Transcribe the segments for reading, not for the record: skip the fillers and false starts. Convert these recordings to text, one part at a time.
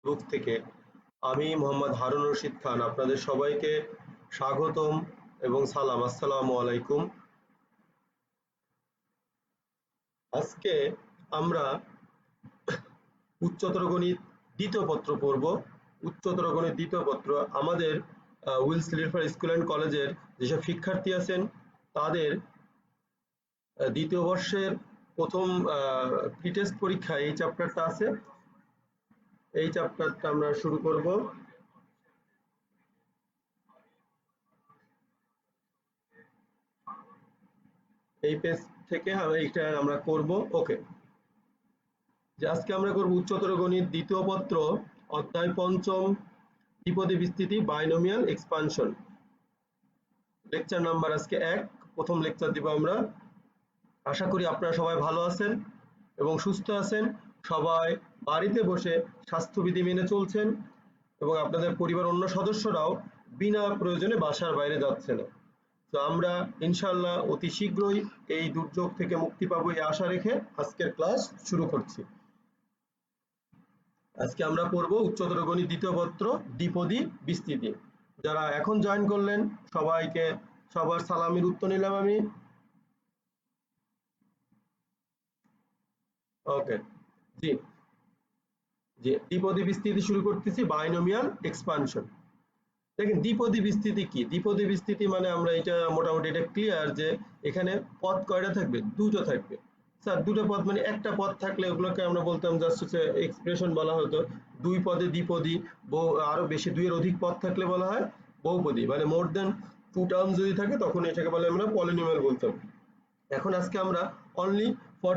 Group থেকে আমি মোহাম্মদ হারুন রশিদ খান আপনাদের সবাইকে স্বাগতম এবং সালাম। আসসালামু আলাইকুম। আজকে আমরা উচ্চতর গণিত দ্বিতীয় পত্র পড়ব। উচ্চতর গণিত দ্বিতীয় পত্র আমাদের উইল স্লিফার স্কুল অ্যান্ড কলেজের যেসব শিক্ষার্থী আছেন তাদের দ্বিতীয় বর্ষের প্রথম প্রি টেস্ট পরীক্ষায় এই চ্যাপ্টারটা আছে। এই চ্যাপ্টারটা আমরা শুরু করব। এই পেজ থেকে এইটা আমরা করব। ওকে, যে আজকে আমরা করব উচ্চতর গণিত দ্বিতীয় পত্র অধ্যায় পঞ্চম দ্বিপদী বিস্তৃতি বাইনোমিয়াল এক্সপানশন। লেকচার নাম্বার আজকে 1, প্রথম লেকচার দিব আমরা। আশা করি আপনারা সবাই ভালো আছেন এবং সুস্থ আছেন, সবাই বাড়িতে বসে স্বাস্থ্যবিধি মেনে চলছেন এবং আপনাদের পরিবার অন্য সদস্যরাও বিনা প্রয়োজনে বাসার বাইরে যাচ্ছে না। তো আমরা ইনশাআল্লাহ অতি শীঘ্রই এই দুর্যোগ থেকে মুক্তি পাবো এই আশা রেখে আজকের ক্লাস শুরু করছি। আজকে আমরা পড়ব উচ্চতর গণিত দ্বিতীয় পত্র দ্বিপদী বিস্তৃতি। যারা এখন জয়েন করলেন সবাইকে সবার সালামির উত্তর নিলাম আমি। ওকে, জি জি, দ্বিপদী বিস্তৃতি শুরু করতেছি, বাইনোমিয়াল এক্সপানশন। দেখেন দ্বিপদী বিস্তৃতি কি? দ্বিপদী বিস্তৃতি মানে আমরা এটা মোটামুটি এটা ক্লিয়ার যে এখানে পদ কয়টা থাকবে? দুটো থাকবে। স্যার দুটো পদ মানে একটা পদ থাকলে ওগুলোকে আমরা বলতাম জাস্ট হচ্ছে এক্সপ্রেশন বলা হতো। দুই পদে দ্বিপদী, আরো বেশি দুইয়ের অধিক পদ থাকলে বলা হয় বহুপদী, মানে মোর দেন টু টার্ম যদি থাকে তখন এটাকে বলে আমরা পলিনোমিয়াল বলতাম। এখন আজকে আমরা অনলি ফর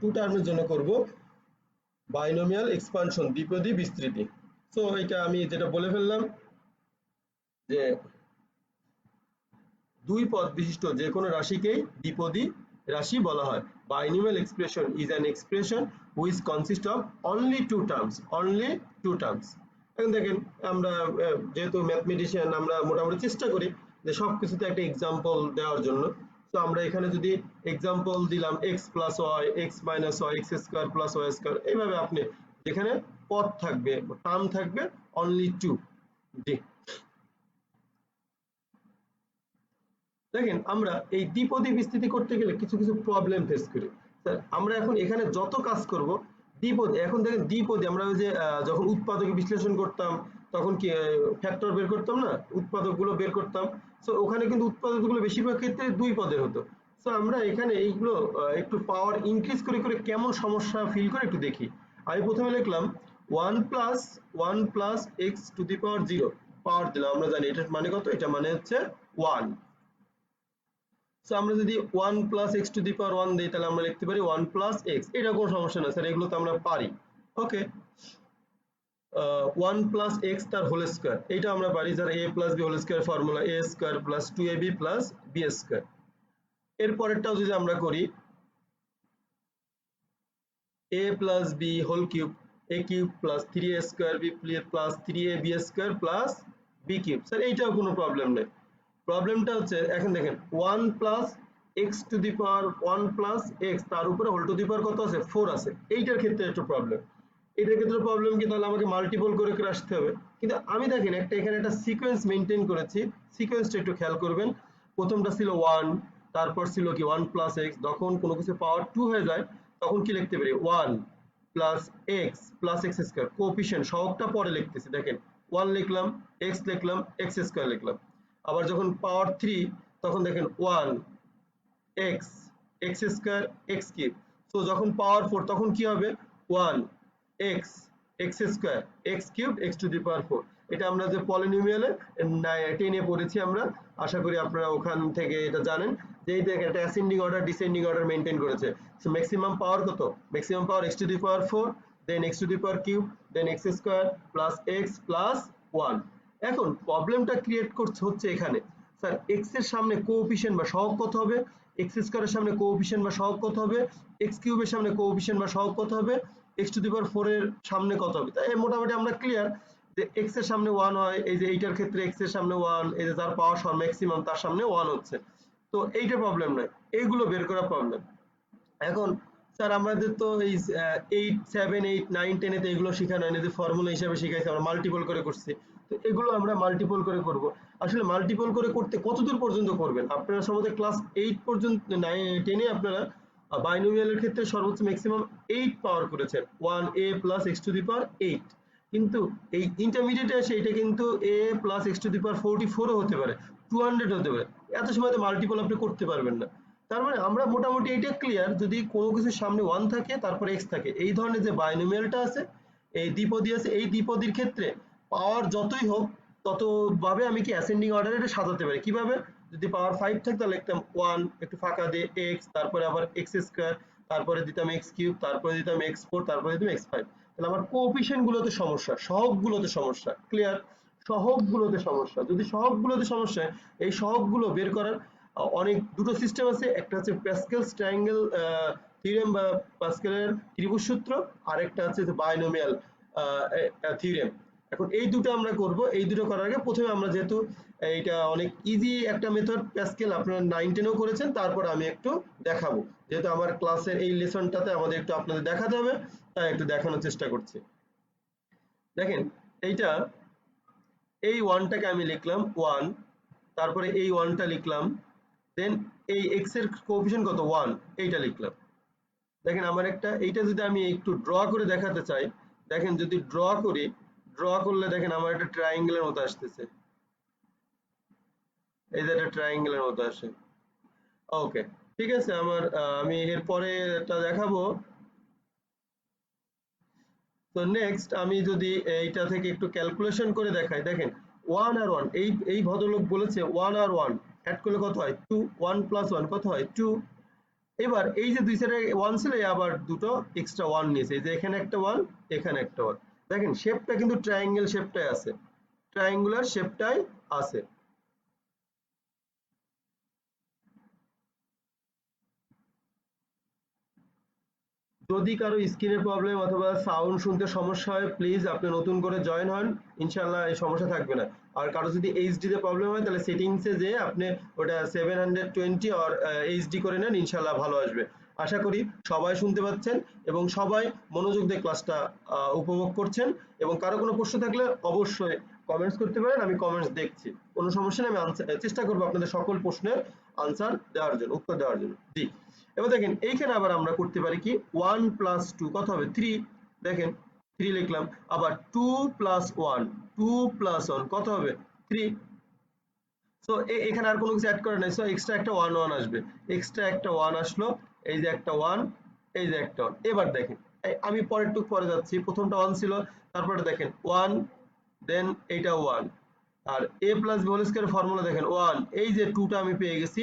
টু টার্মের জন্য করব বাইনোমিয়াল এক্সপানশন, দ্বিপদী বিস্তৃতি। তো এটা আমি যেটা বলে ফেললাম যে দুই পদ বিশিষ্ট যে কোনো রাশিকেই দ্বিপদী রাশি বলা হয়। Binomial expression is an expression which consists of only two terms. এখন দেখেন আমরা যেহেতু ম্যাথমেটিশিয়ান আমরা মোটামুটি চেষ্টা করি যে সবকিছুতে একটা এক্সাম্পল দেওয়ার জন্য। তো আমরা এখানে যদি এক্সাম্পল দিলাম x plus Y, X minus Y, X square plus Y square, এইভাবে আপনি যেখানে পদ থাকবে টার্ম থাকবে অনলি টু। জি, দেখেন আমরা এই দ্বিপদী বিস্তৃতি করতে গেলে কিছু কিছু প্রবলেম ফেস করি। আমরা এখন এখানে যত কাজ করব দ্বিপদী, এখন দেখেন দ্বিপদী আমরা ওই যে যখন উৎপাদক বিশ্লেষণ করতাম তখন কি ফ্যাক্টর বের করতাম না, উৎপাদক গুলো বের করতাম। তো ওখানে কিন্তু উৎপাদক গুলো বেশিরভাগ ক্ষেত্রে দুই পদের হতো। তো আমরা এখানে এইগুলো একটু পাওয়ার ইনক্রিজ করে করে কেমন সমস্যা ফিল করে একটু দেখি। আমি প্রথমে লিখলাম one plus x to the power zero, power দিলাম, আমরা জানি এটার মানে কত, এটা মানে হচ্ছে 1। সো আমরা যদি 1 plus x to the power 1 দিই তাহলে আমরা লিখতে পারি 1 প্লাস এক্স, এটা কোনো সমস্যা না স্যার, এগুলো তো আমরা পারি। ওকে, 1 প্লাস এক্স তার হোল স্কোয়ার, এইটা আমরা পারি, যার a plus b whole square formula a square plus 2ab plus b square. এর পরেরটাও যদি আমরা করি a plus b whole cube, a cube plus 3a square b plus 3ab square plus b cube, sir এইটাও কোনো problem নেই। প্রবলেমটা হচ্ছে এখন দেখেন 1 plus x to the power 1 plus x তার উপরে হোল টু দি পাওয়ার কত আছে, 4 আছে, এইটার ক্ষেত্রে একটু প্রবলেম। এটার ক্ষেত্রে প্রবলেম কি, তাহলে আমাকে মাল্টিপল করে করে আসতে হবে। কিন্তু আমি দেখেন একটা এখানে একটা সিকোয়েন্স মেনটেন করেছি, সিকোয়েন্সটা একটু খেয়াল করবেন। প্রথমটা ছিল 1, তারপর ছিল কি 1 প্লাস এক্স, যখন কোনো কিছু পাওয়ার 2 হয়ে যায় তখন কি লিখতে পারি 1 plus x plus x square, coefficient সহগটা পরে লিখতেছি, দেখেন 1 লিখলাম, এক্স লিখলাম, এক্স স্কোয়ার লিখলাম। আবার যখন পাওয়ার 3 তখন দেখেন 1 x x square x cube. তো যখন পাওয়ার 4 তখন কি হবে 1 x x square x cube x to the power 4। এটা আমরা যে পলিনোমিয়ালে 10 এ পড়েছি আমরা, আশা করি আপনারা ওখান থেকে এটা জানেন যে এই দেখেন এটা ascending order descending order maintain করেছে। সো ম্যাক্সিমাম পাওয়ার কত, maximum power X to the power 4, then X to the power cube, then X square plus x plus 1। এখন প্রবলেমটা ক্রিয়েট করছে হচ্ছে এখানে, স্যার এক্স এর সামনে কোএফিসিয়েন্ট বা সহগ কত হবে, এক্স স্কোয়ারের সামনে কোএফিসিয়েন্ট বা সহগ কত হবে, এক্স কিউবের সামনে কোএফিসিয়েন্ট বা সহগ কত হবে, এক্স টু দি পাওয়ার 4 এর সামনে কত হবে। তাই মোটামুটি আমরা ক্লিয়ার যে এক্স এর সামনে 1 হয়, এই যে এইটার ক্ষেত্রে এক্স এর সামনে 1, এই যে যার পাওয়ার সব ম্যাক্সিমাম তার সামনে 1 হচ্ছে। তো এইটা প্রবলেম নয়, এইগুলো বের করা প্রবলেম। এখন স্যার আমাদের তো এই 8 7 8 9 10 এতে এগুলো শেখানো হয়নি, যে ফর্মুলা হিসাবে শিখাইছে, আমরা মাল্টিপল করে করছি। তো এগুলো আমরা মাল্টিপল করে করব। আসলে মাল্টিপল করে করতে কতদূর পর্যন্ত করবেন আপনারা? সম্ভবত ক্লাস 8 পর্যন্ত 10 এ আপনারা বাইনোমিয়ালের ক্ষেত্রে সর্বোচ্চ ম্যাক্সিমাম 8 পাওয়ার করেছেন, 1a + x টু দি পাওয়ার 8। কিন্তু এই ইন্টারমিডিয়েটে এসে এটা কিন্তু a + x টু দি পাওয়ার 44 ও হতে পারে, 200 হতে পারে। এত সময় তো মাল্টিপল আপনি করতে পারবেন না। তার মানে আমরা মোটামুটি এটা ক্লিয়ার, যদি কোনো কিছুর সামনে 1 থাকে তারপর x থাকে, এই ধরনের যে বাইনোমিয়ালটা আছে, এই দ্বিপদী আছে, এই দ্বিপদীর ক্ষেত্রে পাওয়ার যতই হোক তত ভাবে আমি কি অ্যাসেন্ডিং অর্ডারে এটা সাজাতে পারি। কিভাবে? যদি পাওয়ার 5 থাকতো তাহলে লিখতাম 1, একটু ফাঁকা দিয়ে x, তারপরে আবার x², তারপরে দিতাম x3, তারপরে দিতাম x4, তারপরে দিতাম x5। তাহলে আমার কোএফিসিয়েন্ট গুলোতে সমস্যা, সহগগুলোতে সমস্যা। ক্লিয়ার? সহগগুলোতে সমস্যা, যদি সহগগুলোতে সমস্যা হয়, এই সহগগুলো বের করার অনেক দুটো সিস্টেম আছে। একটা হচ্ছে প্যাসকেলস ট্রায়াঙ্গেল থিওরেম বা প্যাসকেলের ত্রিভুজ সূত্র, আর একটা হচ্ছে বাইনোমিয়াল থিওরেম। এখন এই দুটো আমরা করব। এই দুটো করার আগে প্রথমে আমরা, যেহেতু এইটা অনেক ইজি একটা মেথড, প্যাসকেল আপনারা 9 10 করেছেন, তারপর আমি একটু দেখাবো, যেহেতু আমার ক্লাসের এই লেসনটাতে আমাদের একটু আপনাদের দেখাতে হবে, তাই একটু দেখানোর চেষ্টা করছি। দেখেন এইটা, এই 1টাকে আমি লিখলাম 1, তারপরে এই 1টা লিখলাম, দেন এই x এর কোএফিসিয়েন্ট কত 1, এইটা লিখলাম। দেখেন আমার একটা, এইটা যদি আমি একটু ড্র করে দেখাতে চাই, দেখেন যদি ড্র করি, ড্র করলে দেখেন আমার একটা ট্রায়াঙ্গেলের মতো আসতেছে, এই যে একটা ট্রায়াঙ্গেলের মতো আসে। ওকে, ঠিক আছে। আমার আমি এরপরে এটা দেখাবো। তো নেক্সট আমি যদি এইটা থেকে একটু ক্যালকুলেশন করে দেখাই, দেখেন 1 আর 1, এই ভদ্রলোক বলেছে 1 আর 1 অ্যাড করলে কত হয় 2, 1 + 1 কত হয় 2। এবার এই যে দুই সাইডে 1 ছিল, আবার দুটো এক্সট্রা 1 নিয়েছে, এই যে এখানে একটা 1, এখানে একটা 1। দেখেন শেপটা কিন্তু ট্রায়াঙ্গেল শেপটাই আছে, ট্রায়াঙ্গুলার শেপটাই আছে। যদি কারো স্ক্রিনের প্রবলেম অথবা সাউন্ড শুনতে সমস্যা হয়, প্লিজ আপনি নতুন করে জয়েন হন, ইনশাল্লাহ এই সমস্যা থাকবে না। আর কারো যদি এইচডি তে প্রবলেম হয়, তাহলে সেটিংসে যে আপনি ওটা 720 আর এইচডি করে নেন, ইনশাল্লাহ ভালো আসবে। আশা করি সবাই শুনতে পাচ্ছেন এবং সবাই মনোযোগ দিয়ে ক্লাসটা উপভোগ করছেন। এবং কারো কোনো প্রশ্ন থাকলে অবশ্যই কমেন্টস করতে পারেন, আমি কমেন্টস দেখছি, কোনো সমস্যা নেই, আমি চেষ্টা করবো আপনাদের সকল প্রশ্নের আনসার দেওয়ার জন্য, উত্তর দেওয়ার জন্য। জি, এবার দেখেন এইখানে আবার আমরা করতে পারি কি, 1 + 2 কত হবে 3। দেখেন 3 লিখলাম, আবার 2 + 1, 2 + 1 কত হবে 3। সো এখানে আর কোনো কিছু অ্যাড করা নাই, সো এক্সট্রা একটা 1 1 আসবে, এক্সট্রা একটা 1 আসলো, এই যে একটা 1, এই যে একটা 1। এবার দেখেন আমি পরের টুক পরে যাচ্ছি, প্রথমটা 1 ছিল, তারপরে দেখেন 1, দেন এইটা 1, আর a + b whole square formula দেখেন 1, এই যে 2টা আমি পেয়ে গেছি,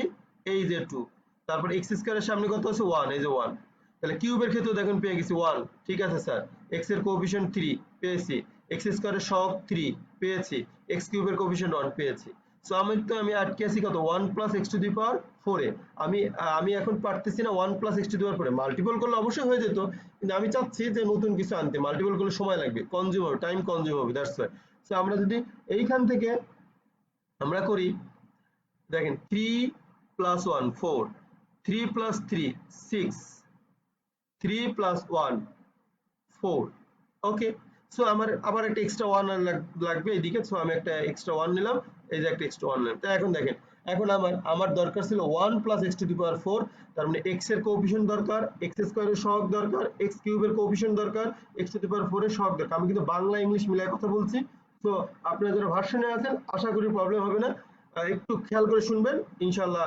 এই যে 2, তারপর x স্কয়ারের সামনে কত আছে 1, এই যে 1। তাহলে কিউবের ক্ষেত্রে দেখেন পেয়ে গেছি 1, ঠিক আছে স্যার। x এর কোএফিসিয়েন্ট 3 পেয়েছি, x স্কয়ারের সহগ 3 পেয়েছি, x কিউবের কোএফিসিয়েন্ট 1 পেয়েছি। সো আমি আটকে আছি কত 1 + x টু দি পাওয়ার 4 এ। আমি এখন পারতেছি না 1 + x to the power 4 A, multiple করলে অবশ্যই হয়ে যেত, কিন্তু আমি চাচ্ছি যে নতুন কিছু আনতে, মাল্টিপল করলে সময় লাগবে, কনজিউম হবে, টাইম কনজিউম হবে, দ্যাটস ওয়াই। সো আমরা যদি এইখান থেকে আমরা করি, দেখেন 3 + 1 4, 3 + 3 6, 3 + 1 4। ওকে, সো আমার আবার একটা এক্সট্রা 1 লাগবে এদিকে, সো আমি একটা এক্সট্রা 1 নিলাম, এই যে একটা এক্সট্রা 1 নিলাম। তো এখন দেখেন, এখন আমার দরকার ছিল 1 + x টু দি পাওয়ার 4, তার মানে x এর কোএফিসিয়েন্ট দরকার, x স্কয়ারের সহগ দরকার, x কিউবের কোএফিসিয়েন্ট দরকার, x টু দি পাওয়ার 4 এর সহগ দরকার। আমি কিন্তু বাংলা ইংলিশ মিলায় কথা বলছি। তো আপনারা যারা ভার্সনে আছেন, আশা করি প্রবলেম হবে না, একটু খেয়াল করে শুনবেন, ইনশাআল্লাহ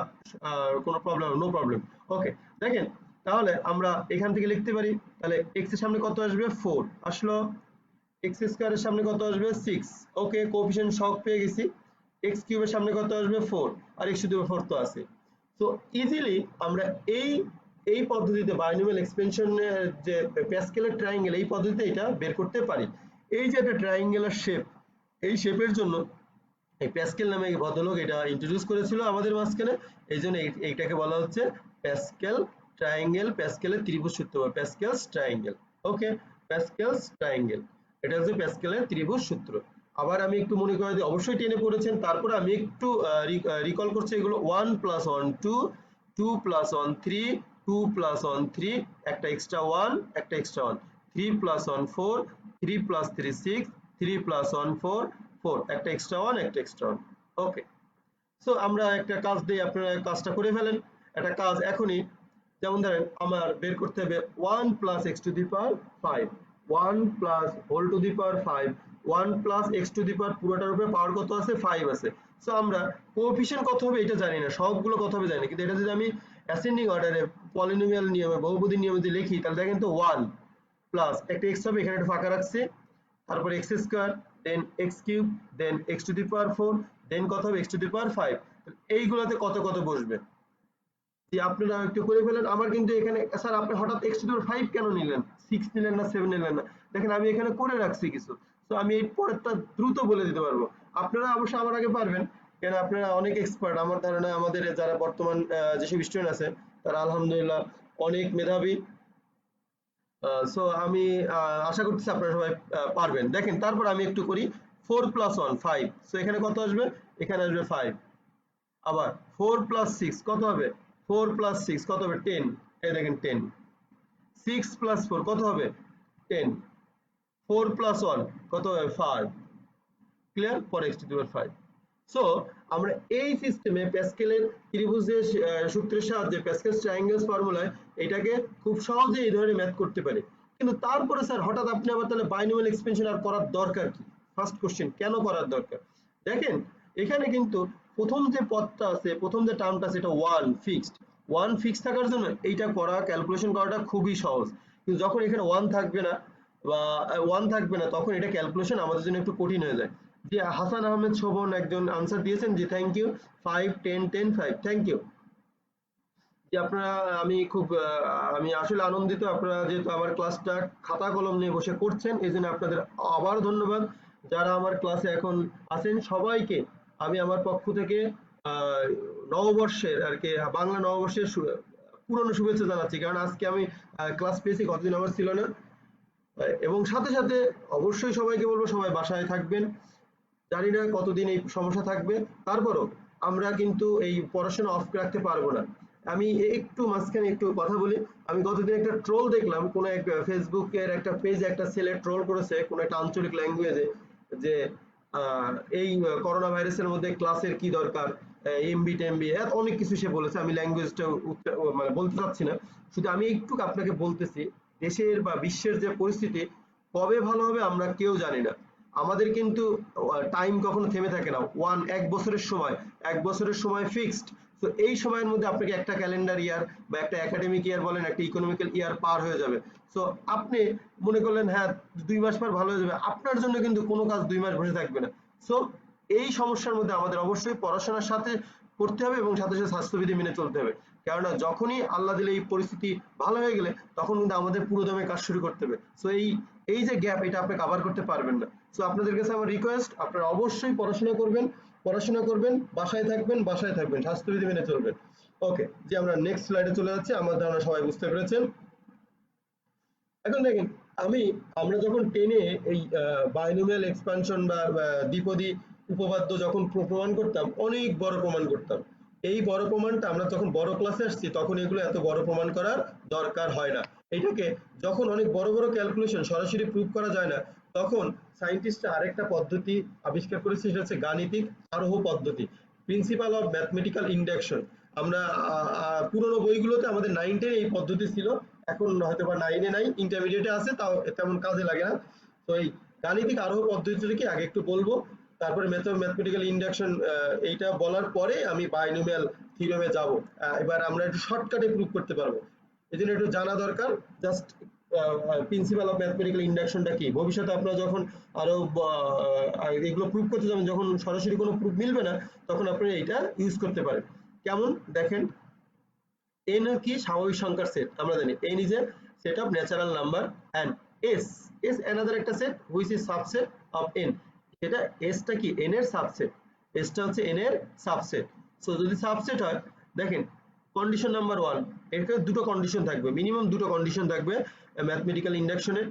কোনো প্রবলেম, নো প্রবলেম। ওকে, দেখেন তাহলে আমরা এখান থেকে লিখতে পারি, তাহলে x এর সামনে কত আসবে 4 আসলো, x স্কয়ারের সামনে কত আসবে 6। ওকে, কোএফিসিয়েন্ট সহগ পেয়ে গেছি। x কিউবের সামনে কত আসবে 4, আর x টু দি পাওয়ার 4 তো আছে। সো ইজিলি আমরা এই এই পদ্ধতিতে বাইনোমিয়াল এক্সপেনশনের যে প্যাসকেলের ট্রায়াঙ্গেল, এই পদ্ধতিতে এটা বের করতে পারি। এই যে একটা ট্রায়াঙ্গুলার শেপ, এই শেপের জন্য এই প্যাসকেল নামে এই ভদ্রলোক এটা ইন্ট্রোডিউস করেছিল আমাদের মাঝখানে, এই জন্য এইটাকে বলা হচ্ছে প্যাসকেল ট্রায়াঙ্গেল, প্যাসকেলের ত্রিভুজ সূত্র বা প্যাসকেলস ট্রায়াঙ্গেল। ওকে, প্যাসকেলস ট্রায়াঙ্গেল, এটা হচ্ছে প্যাসকেলের ত্রিভুজ সূত্র। আবার আমি একটু মনে করে দিই, অবশ্যই টেনে পড়েছেন, তারপরে আমি একটু রিকল করছি এগুলো। 1 + 1 2, 2 + 1 3, 2 plus 1 3, একটা এক্সট্রা 1, একটা এক্সট্রা 1, 3 plus 1 4, 3 plus 3 6, 3 plus 1 4, 4, একটা এক্সট্রা 1, একটা এক্সট্রা 1। ওকে, সো আমরা একটা কাজ দিই, আপনারা কাজটা করে ফেলেন। একটা কাজ এখনই, যেমন ধরেন আমার বের করতে হবে 1 plus x to the power 5, 1 plus whole to the power 5, 1 plus x to the power পুরোটার উপরে পাওয়ার কত আছে, 5 আছে। সো আমরা কোএফিশিয়েন্ট কত হবে এটা জানি না, সবগুলো কত হবে জানি না, কিন্তু এটা যদি আমি অ্যাসেন্ডিং অর্ডারে পলিনোমিয়াল নিয়মে বহুপদী নিয়মে যদি লিখি, তাহলে দেখেন তো 1 প্লাস একটা x হবে, এখানে একটা ফাঁকা রাখছি, তারপর x square, then x cube, then x to the power 4, then কত হবে x টু দি পাওয়ার 5। এইগুলাতে কত কত বসবে যে আপনারা একটু করে ফেলেন। আমার কিন্তু এখানে স্যার আপনি হঠাৎ x টু দি পাওয়ার 5 কেন নিলেন, 6 নিলেন না 7 নিলেন না, দেখেন আমি এখানে করে রাখছি কিছু, তো আমি এই পরেরটা দ্রুত বলে দিতে পারবো। আপনারা অবশ্যই আমার আগে পারবেন, কেন আপনারা অনেক এক্সপার্ট। আমার ধারণা আমাদের যারা বর্তমান যেসব স্টুডেন্ট আছে তারা আলহামদুলিল্লাহ অনেক মেধাবী। সো আমি আশা করতেছি আপনারা সবাই পারবেন। দেখেন তারপর আমি একটু করি, 4 plus 1 5, সো এখানে কত আসবে, এখানে আসবে 5। আবার 4 plus 6 কত হবে, 4 plus 6 কত হবে 10, এই দেখেন 10। 6 plus 4 কত হবে 10, 4 plus 1 কত হবে 5, ক্লিয়ার, পর x to the power 5। So আমরা এই সিস্টেমে প্যাসকেলের ত্রিভুজের সূত্রের সাহায্যে প্যাসকেলস ট্রায়াঙ্গেলস ফর্মুলায় এটাকে খুব সহজে এই ধরনের ম্যাথ করতে পারি। কিন্তু তারপরে স্যার হঠাৎ আপনি আবার তাহলে বাইনোমিয়াল এক্সপেনশন আর করার দরকার কি? ফার্স্ট কোশ্চেন, কেন করার দরকার? দেখেন এখানে কিন্তু প্রথম যে পদটা আছে, প্রথম যে টার্মটা আছে, এটা 1 ফিক্সড। 1 ফিক্সড থাকার জন্য এইটা করা, ক্যালকুলেশন করাটা খুবই সহজ। কিন্তু যখন এখানে 1 থাকবে না বা 1 থাকবে না, তখন এটা ক্যালকুলেশন আমাদের জন্য একটু কঠিন হয়ে যায়। জি হাসান আহমেদ শোভন একজন আনসার দিয়েছেন, জি থ্যাংক ইউ। 5 10 10 5, thank you. জি আপনারা, আমি আসলে আনন্দিত আপনারা যেহেতু আমার ক্লাসটা খাতা কলম নিয়ে বসে করছেন, এই জন্য আপনাদের আবার ধন্যবাদ। যারা আমার ক্লাসে এখন আছেন সবাইকে আমি আমার পক্ষ থেকে নববর্ষের আর কি বাংলা নববর্ষের পুরনো শুভেচ্ছা জানাচ্ছি, কারণ আজকে আমি ক্লাস পেয়েছি, কতদিন আমার ছিল না। এবং সাথে সাথে অবশ্যই সবাইকে বলবো সবাই বাসায় থাকবেন, জানি না কতদিন এই সমস্যা থাকবে, তারপরও আমরা কিন্তু এই পড়াশোনা অফ রাখতে পারবো না। আমি একটু মাঝখানে একটু কথা বলি। আমি গতদিন একটা ট্রোল দেখলাম, কোন এক ফেসবুকের একটা পেজে একটা ছেলে ট্রোল করেছে কোন একটা আঞ্চলিক ল্যাঙ্গুয়েজে, যে এই করোনা ভাইরাসের মধ্যে ক্লাসের কি দরকার, এমবি টেমবি অনেক কিছু সে বলেছে। আমি ল্যাঙ্গুয়েজটা মানে বলতে চাচ্ছি না, শুধু আমি একটু আপনাকে বলতেছি দেশের বা বিশ্বের যে পরিস্থিতি কবে ভালো হবে আমরা কেউ জানি না। আমাদের কিন্তু টাইম কখনো থেমে থাকে না। এক বছরের সময় ফিক্সড। তো এই সময়ের মধ্যে আপনাকে একটা ক্যালেন্ডার ইয়ার বা একটা একাডেমিক ইয়ার বলেন, একটা ইকোনমিক্যাল ইয়ার পার হয়ে যাবে। সো আপনি মনে করলেন হ্যাঁ 2 মাস পর ভালো হয়ে যাবে, আপনার জন্য কিন্তু কোনো কাজ 2 মাস বসে থাকবে না। সো এই সমস্যার মধ্যে আমাদের অবশ্যই পড়াশোনার সাথে করতে হবে এবং সাথে সাথে স্বাস্থ্যবিধি মেনে চলতে হবে। কেননা যখনই আল্লাহ দিলে এই পরিস্থিতি ভালো হয়ে গেলে তখন কিন্তু আমাদের পুরোদমে কাজ শুরু করতে হবে। সো এই যে গ্যাপ, এটা আপনি কভার করতে পারবেন না। সো আপনাদের কাছে আমার রিকোয়েস্ট, আপনারা অবশ্যই পড়াশোনা করবেন, বাসায় থাকবেন, স্বাস্থ্যবিধি মেনে চলবেন। ওকে, যে আমরা নেক্সট স্লাইডে চলে যাচ্ছি। আমার ধারণা সবাই বুঝতে পেরেছেন। এখন দেখেন, আমরা যখন টেনে এই বাইনোমিয়াল এক্সপানশন বা দ্বিপদী উপপাদ্য যখন প্রমাণ করতাম, অনেক বড় প্রমাণ করতাম। এই বড় প্রমাণটা আমরা যখন বড় ক্লাসে আসছি তখন এগুলো এত বড় প্রমাণ করার দরকার হয় না। এটাকে যখন অনেক বড় বড় ক্যালকুলেশন সরাসরি প্রুভ করা যায় না, তখন সায়েন্টিস্টরা আরেকটা পদ্ধতি আবিষ্কার করেছে, সেটা হচ্ছে গাণিতিক আরোহ পদ্ধতি, প্রিন্সিপাল অফ ম্যাথমেটিক্যাল ইন্ডাকশন। আমরা পুরোনো বইগুলোতে আমাদের 9 10 এই পদ্ধতি ছিল, এখন হয়তো বা 9 এ নাই, ইন্টারমিডিয়েটে আছে, তাও তেমন কাজে লাগে না। তো এই গাণিতিক আরোহ পদ্ধতিটা কি আগে একটু বলবো, তারপরে মেথড ম্যাথমেটিক্যাল ইন্ডাকশন, এইটা বলার পরে আমি বাইনোমিয়াল থিওরেমে যাব। এবার আমরা একটু শর্টকাটে প্রুভ করতে পারবো, এই জন্য একটু জানা দরকার জাস্ট প্রিন্সিপাল অফ ম্যাথমেটিক্যাল ইন্ডাকশনটা কি। ভবিষ্যতে আপনারা যখন আরো এগুলো প্রুভ করতে যাবেন, যখন সরাসরি কোনো প্রুফ মিলবে না, তখন আপনি এটা ইউজ করতে পারেন। কেমন দেখেন, n কি স্বাভাবিক সংখ্যার সেট, আমরা জানি n is a set of natural number and s another একটা set which is subset of n। এটা s টা কি n এর সাবসেট, s টা হচ্ছে n এর সাবসেট। সো যদি সাবসেট হয়, দেখেন কন্ডিশন নাম্বার 1, এখানে দুটো কন্ডিশন থাকবে, মিনিমাম দুটো কন্ডিশন থাকবে ম্যাথমেটিক্যাল ইন্ডাকশনের।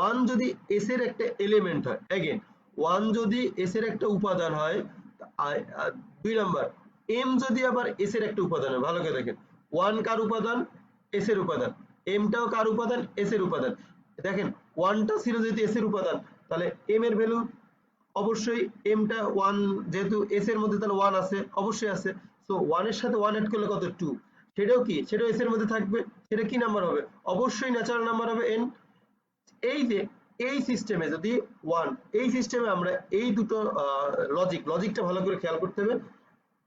1 যদি s এর একটা এলিমেন্ট হয়, अगेन 1 যদি s এর একটা উপাদান হয়, 2 নাম্বার m যদি আবার s এর একটা উপাদান হয়। ভালো করে দেখেন, 1 কার উপাদান, এস এর উপাদান, এমটাও কার উপাদান, এস এর উপাদান। দেখেন 1টা ছিল যেহেতু এস এর উপাদান, তাহলে এম এর ভ্যালু অবশ্যই এমটা 1, যেহেতু এস এর মধ্যে তাহলে 1 আছে, অবশ্যই আছে। সো 1 এর সাথে 1 অ্যাড করলে কত, 2। সেটাও কি, সেটাও এস এর মধ্যে থাকবে। সেটা কি নাম্বার হবে, অবশ্যই ন্যাচারাল নাম্বার হবে n। এই যে এই সিস্টেমে যদি 1, এই সিস্টেমে আমরা এই দুটো লজিকটা ভালো করে খেয়াল করতে হবে।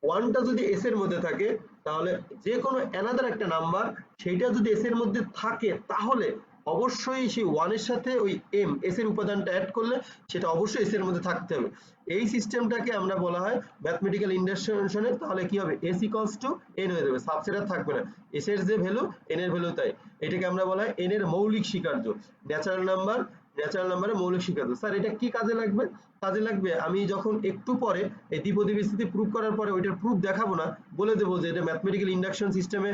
1টা যদি এস এর মধ্যে থাকে, তাহলে যে কোনো অ্যানাদার একটা নাম্বার সেইটা যদি এস এর মধ্যে থাকে, তাহলে অবশ্যই সেই 1 এর সাথে ওই এম, এস এর উপাদানটা অ্যাড করলে সেটা অবশ্যই এস এর মধ্যে থাকতে হবে। এই সিস্টেমটাকে আমরা বলা হয় ম্যাথমেটিক্যাল ইন্ডাকশনে। তাহলে কি হবে, এস ইকুয়ালস টু এন হয়ে যাবে, সাবসেট আর থাকবে না, এস এর যে ভ্যালু এন এর ভ্যালু তাই। এটাকে আমরা বলা হয় এন এর মৌলিক স্বীকার্য, ন্যাচারাল নাম্বারের মৌলিক স্বীকার্য। স্যার এটা কি কাজে লাগবে, কাজে লাগবে আমি যখন একটু পরে এই দ্বিপদী বিস্তৃতি প্রুফ করার পরে ওইটার প্রুফ দেখাবো না, বলে দেবো যে এটা ম্যাথমেটিক্যাল ইন্ডাকশন সিস্টেমে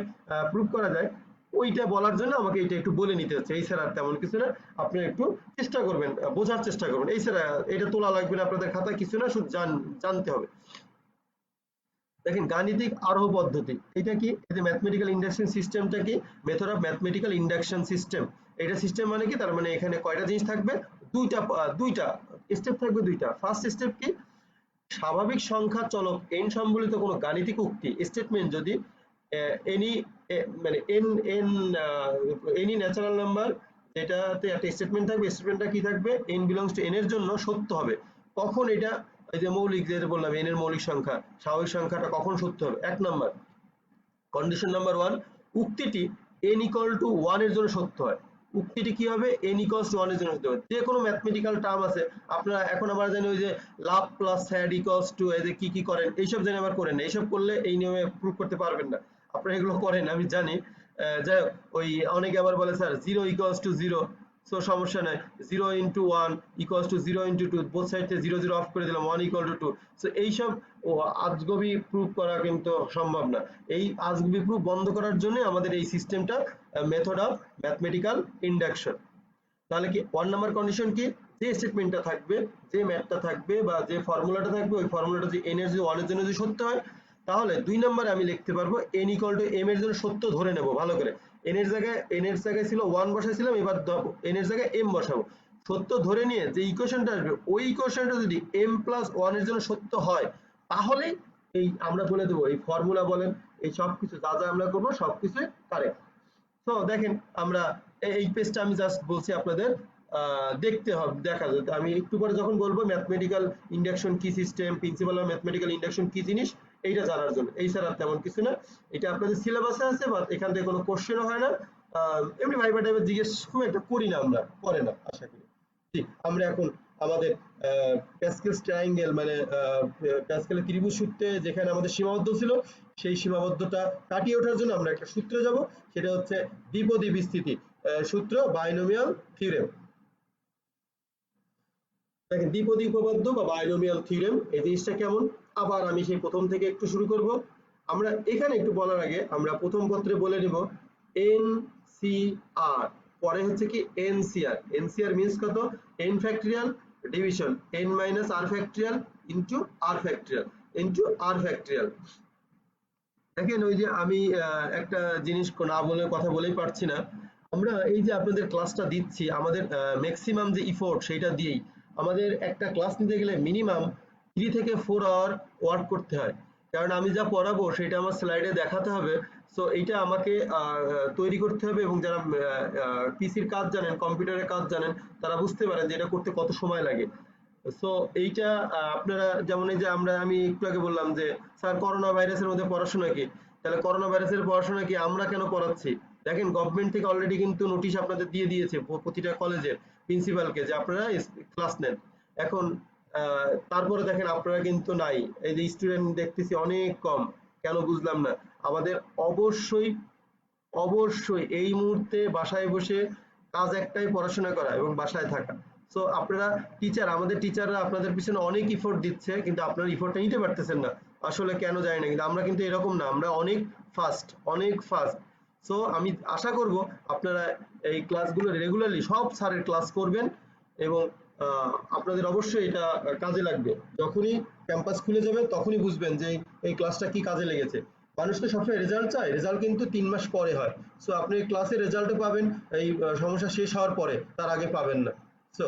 প্রুফ করা যায়, ওইটা বলার জন্য আমাকে এটা একটু বলে নিতে হচ্ছে। এই স্যার আর তেমন কিছু না, আপনি একটু চেষ্টা করবেন, বোঝার চেষ্টা করবেন। এই স্যার এটা তোলা লাগবে না আপনাদের খাতায়, কিছু না, শুধু জানতে হবে। দেখেন গাণিতিক আরোহ পদ্ধতি, এটা কি, এই যে ম্যাথমেটিক্যাল ইন্ডাকশন সিস্টেমটা কি, method of mathematical induction system. এটা সিস্টেম মানে কি, তার মানে এখানে কয়টা জিনিস থাকবে, দুইটা স্টেপ থাকবে, দুইটা। ফার্স্ট স্টেপ কি, স্বাভাবিক সংখ্যা চলক n সম্বলিত কোনো গাণিতিক উক্তি স্টেটমেন্ট যদি এনি মানে এনি ন্যাচারাল নাম্বার, যেটাতে একটা স্টেটমেন্ট থাকবে, স্টেটমেন্টটা কি থাকবে, n বিলংস টু n এর জন্য সত্য হবে, কখন এটা, এই যে মৌলিক, যেটা বললাম n এর মৌলিক সংখ্যা, স্বাভাবিক সংখ্যাটা কখন সত্য হবে। 1 নাম্বার কন্ডিশন নাম্বার 1, উক্তিটি n ইকুয়াল টু 1 এর জন্য সত্য হয়। উক্তিটি কি হবে, n ইকুয়ালস টু 1 এর জন্য সত্য হবে। যে কোনো ম্যাথমেটিক্যাল টার্ম আছে, আপনারা এখন আমরা জানি ওই যে লাভ প্লাস হ্যাড ইকুয়ালস টু, এই যে কি করেন, এইসব জানি আবার করেন না, এইসব করলে এই নিয়মে প্রুফ করতে পারবেন না। আপনারা এগুলো করেন আমি জানি, যাই হোক, ওই অনেকে আবার বলে স্যার 0 ইকুয়ালস টু 0, সো সমস্যা নাই, 0 into 1 equals two 0 into 2, both side থেকে 0 0 অফ করে দিলাম, 1 ইকুয়াল টু 2। সো এইসব আজগবি প্রুফ করা কিন্তু সম্ভব না। এই আজগবি প্রুফ বন্ধ করার জন্য আমাদের এই সিস্টেমটা, মেথড অফ ম্যাথমেটিক্যাল ইন্ডাকশন। তাহলে কি 1 নাম্বার কন্ডিশন কি, যে স্টেটমেন্টটা থাকবে, যে ম্যাথটা থাকবে বা যে ফর্মুলাটা থাকবে, ওই ফর্মুলাটা যদি n এর যদি 1 এর জন্য যদি সত্য হয়, তাহলে 2 নম্বরে আমি লিখতে পারবো n ইকুয়াল টু m এর জন্য সত্য ধরে নেব ভালো করে। n এর জায়গায় ছিল 1 বসাইছিলাম, এবার n এর জায়গায় m বসাবো। সত্য ধরে নিয়ে যে ইকুয়েশনটা আসবে, ওই ইকুয়েশনটা যদি m প্লাস 1 এর জন্য সত্য হয়, তাহলে এই আমরা বলে দেবো এই ফর্মুলা বলেন, এই সবকিছু যা যা আমরা করবো সবকিছু কারেক্ট। তো দেখেন আমরা এই পেজটা আমি জাস্ট বলছি আপনাদের দেখতে হবে, দেখা যায়। আমি একটু পরে যখন বলবো ম্যাথমেটিক্যাল ইন্ডাকশন কি system, principal of mathematical induction কি জিনিস, এইটা জানার জন্য। এই ছাড়া তেমন কিছু না, এটা আপনাদের সিলেবাসে আছে, বা এখান থেকে কোনো কোশ্চেনও হয় না। এমনি ভাইবা টাইপের জিজ্ঞেস খুব একটা করি না আমরা, করে না আশা করি। জি, আমরা এখন আমাদের প্যাসকেলস ট্রায়াঙ্গেল মানে প্যাসকেলের ত্রিভুজ সূত্রে যেখানে আমাদের সীমাবদ্ধ ছিল, সেই সীমাবদ্ধতা কাটিয়ে ওঠার জন্য আমরা একটা সূত্রে যাব, সেটা হচ্ছে দ্বিপদী বিস্তৃতি সূত্র, বাইনোমিয়াল থিওরেম। দেখেন দ্বিপদী উপপাদ্য বা বাইনোমিয়াল থিওরেম, এই জিনিসটা কেমন, আবার আমি সেই প্রথম থেকে একটু শুরু করব। আমরা এখানে একটু বলার আগে আমরা প্রথম পত্রে বলে নিব NCR, পরে হচ্ছে কি NCR। NCR মিন্স কত, n factorial division n minus r factorial into r factorial into r factorial. দেখেন ওই যে আমি একটা জিনিস না বলে কথা বলেই পারছি না, আমরা এই যে আপনাদের ক্লাসটা দিচ্ছি, আমাদের ম্যাক্সিমাম যে ইফোর্ট সেইটা দিয়েই আমাদের একটা ক্লাস নিতে গেলে মিনিমাম 3 থেকে 4 আওয়ার ওয়ার্ক করতে হয়, কারণ আমি যা পড়াবো সেটা আমার স্লাইডে দেখাতে হবে। সো এইটা আমাকে তৈরি করতে হবে, এবং যারা পিসির কাজ জানেন, কম্পিউটারের কাজ জানেন, তারা বুঝতে পারেন যে এটা করতে কত সময় লাগে। সো এইটা আপনারা যেমন এই যে আমি একটু আগে বললাম যে স্যার করোনা ভাইরাসের মধ্যে পড়াশোনা কি, তাহলে করোনা ভাইরাসের পড়াশোনা কি আমরা কেন পড়াচ্ছি, দেখেন গভর্নমেন্ট থেকে অলরেডি কিন্তু নোটিশ আপনাদের দিয়ে দিয়েছে প্রতিটা কলেজের প্রিন্সিপালকে যে আপনারা ক্লাস নেন। এখন তারপরে দেখেন আপনারা কিন্তু নাই, এই যে স্টুডেন্ট দেখতেছি অনেক কম, কেন বুঝলাম না। আমাদের অবশ্যই অবশ্যই এই মুহূর্তে বাসায় বসে কাজ একটাই, পড়াশোনা করা এবং বাসায় থাকা। সো আপনারা টিচার, আমাদের টিচাররা আপনাদের পিছনে অনেক ইফোর্ট দিচ্ছে, কিন্তু আপনারা ইফোর্টটা নিতে পারতেছেন না, আসলে কেন জানি না। কিন্তু আমরা কিন্তু এরকম না, আমরা অনেক ফাস্ট, অনেক ফাস্ট। সো আমি আশা করব আপনারা এই ক্লাসগুলো রেগুলারলি সব স্যারের ক্লাস করবেন, এবং আপনাদের অবশ্যই এটা কাজে লাগবে। যখনই ক্যাম্পাস খুলে যাবে তখনই বুঝবেন যে এই ক্লাসটা কি কাজে লেগেছে। মানুষ তো সবসময় রেজাল্ট চায়, রেজাল্ট কিন্তু 3 মাস পরে হয়। সো আপনি ক্লাসে রেজাল্টও পাবেন এই সমস্যা শেষ হওয়ার পরে, তার আগে পাবেন না। So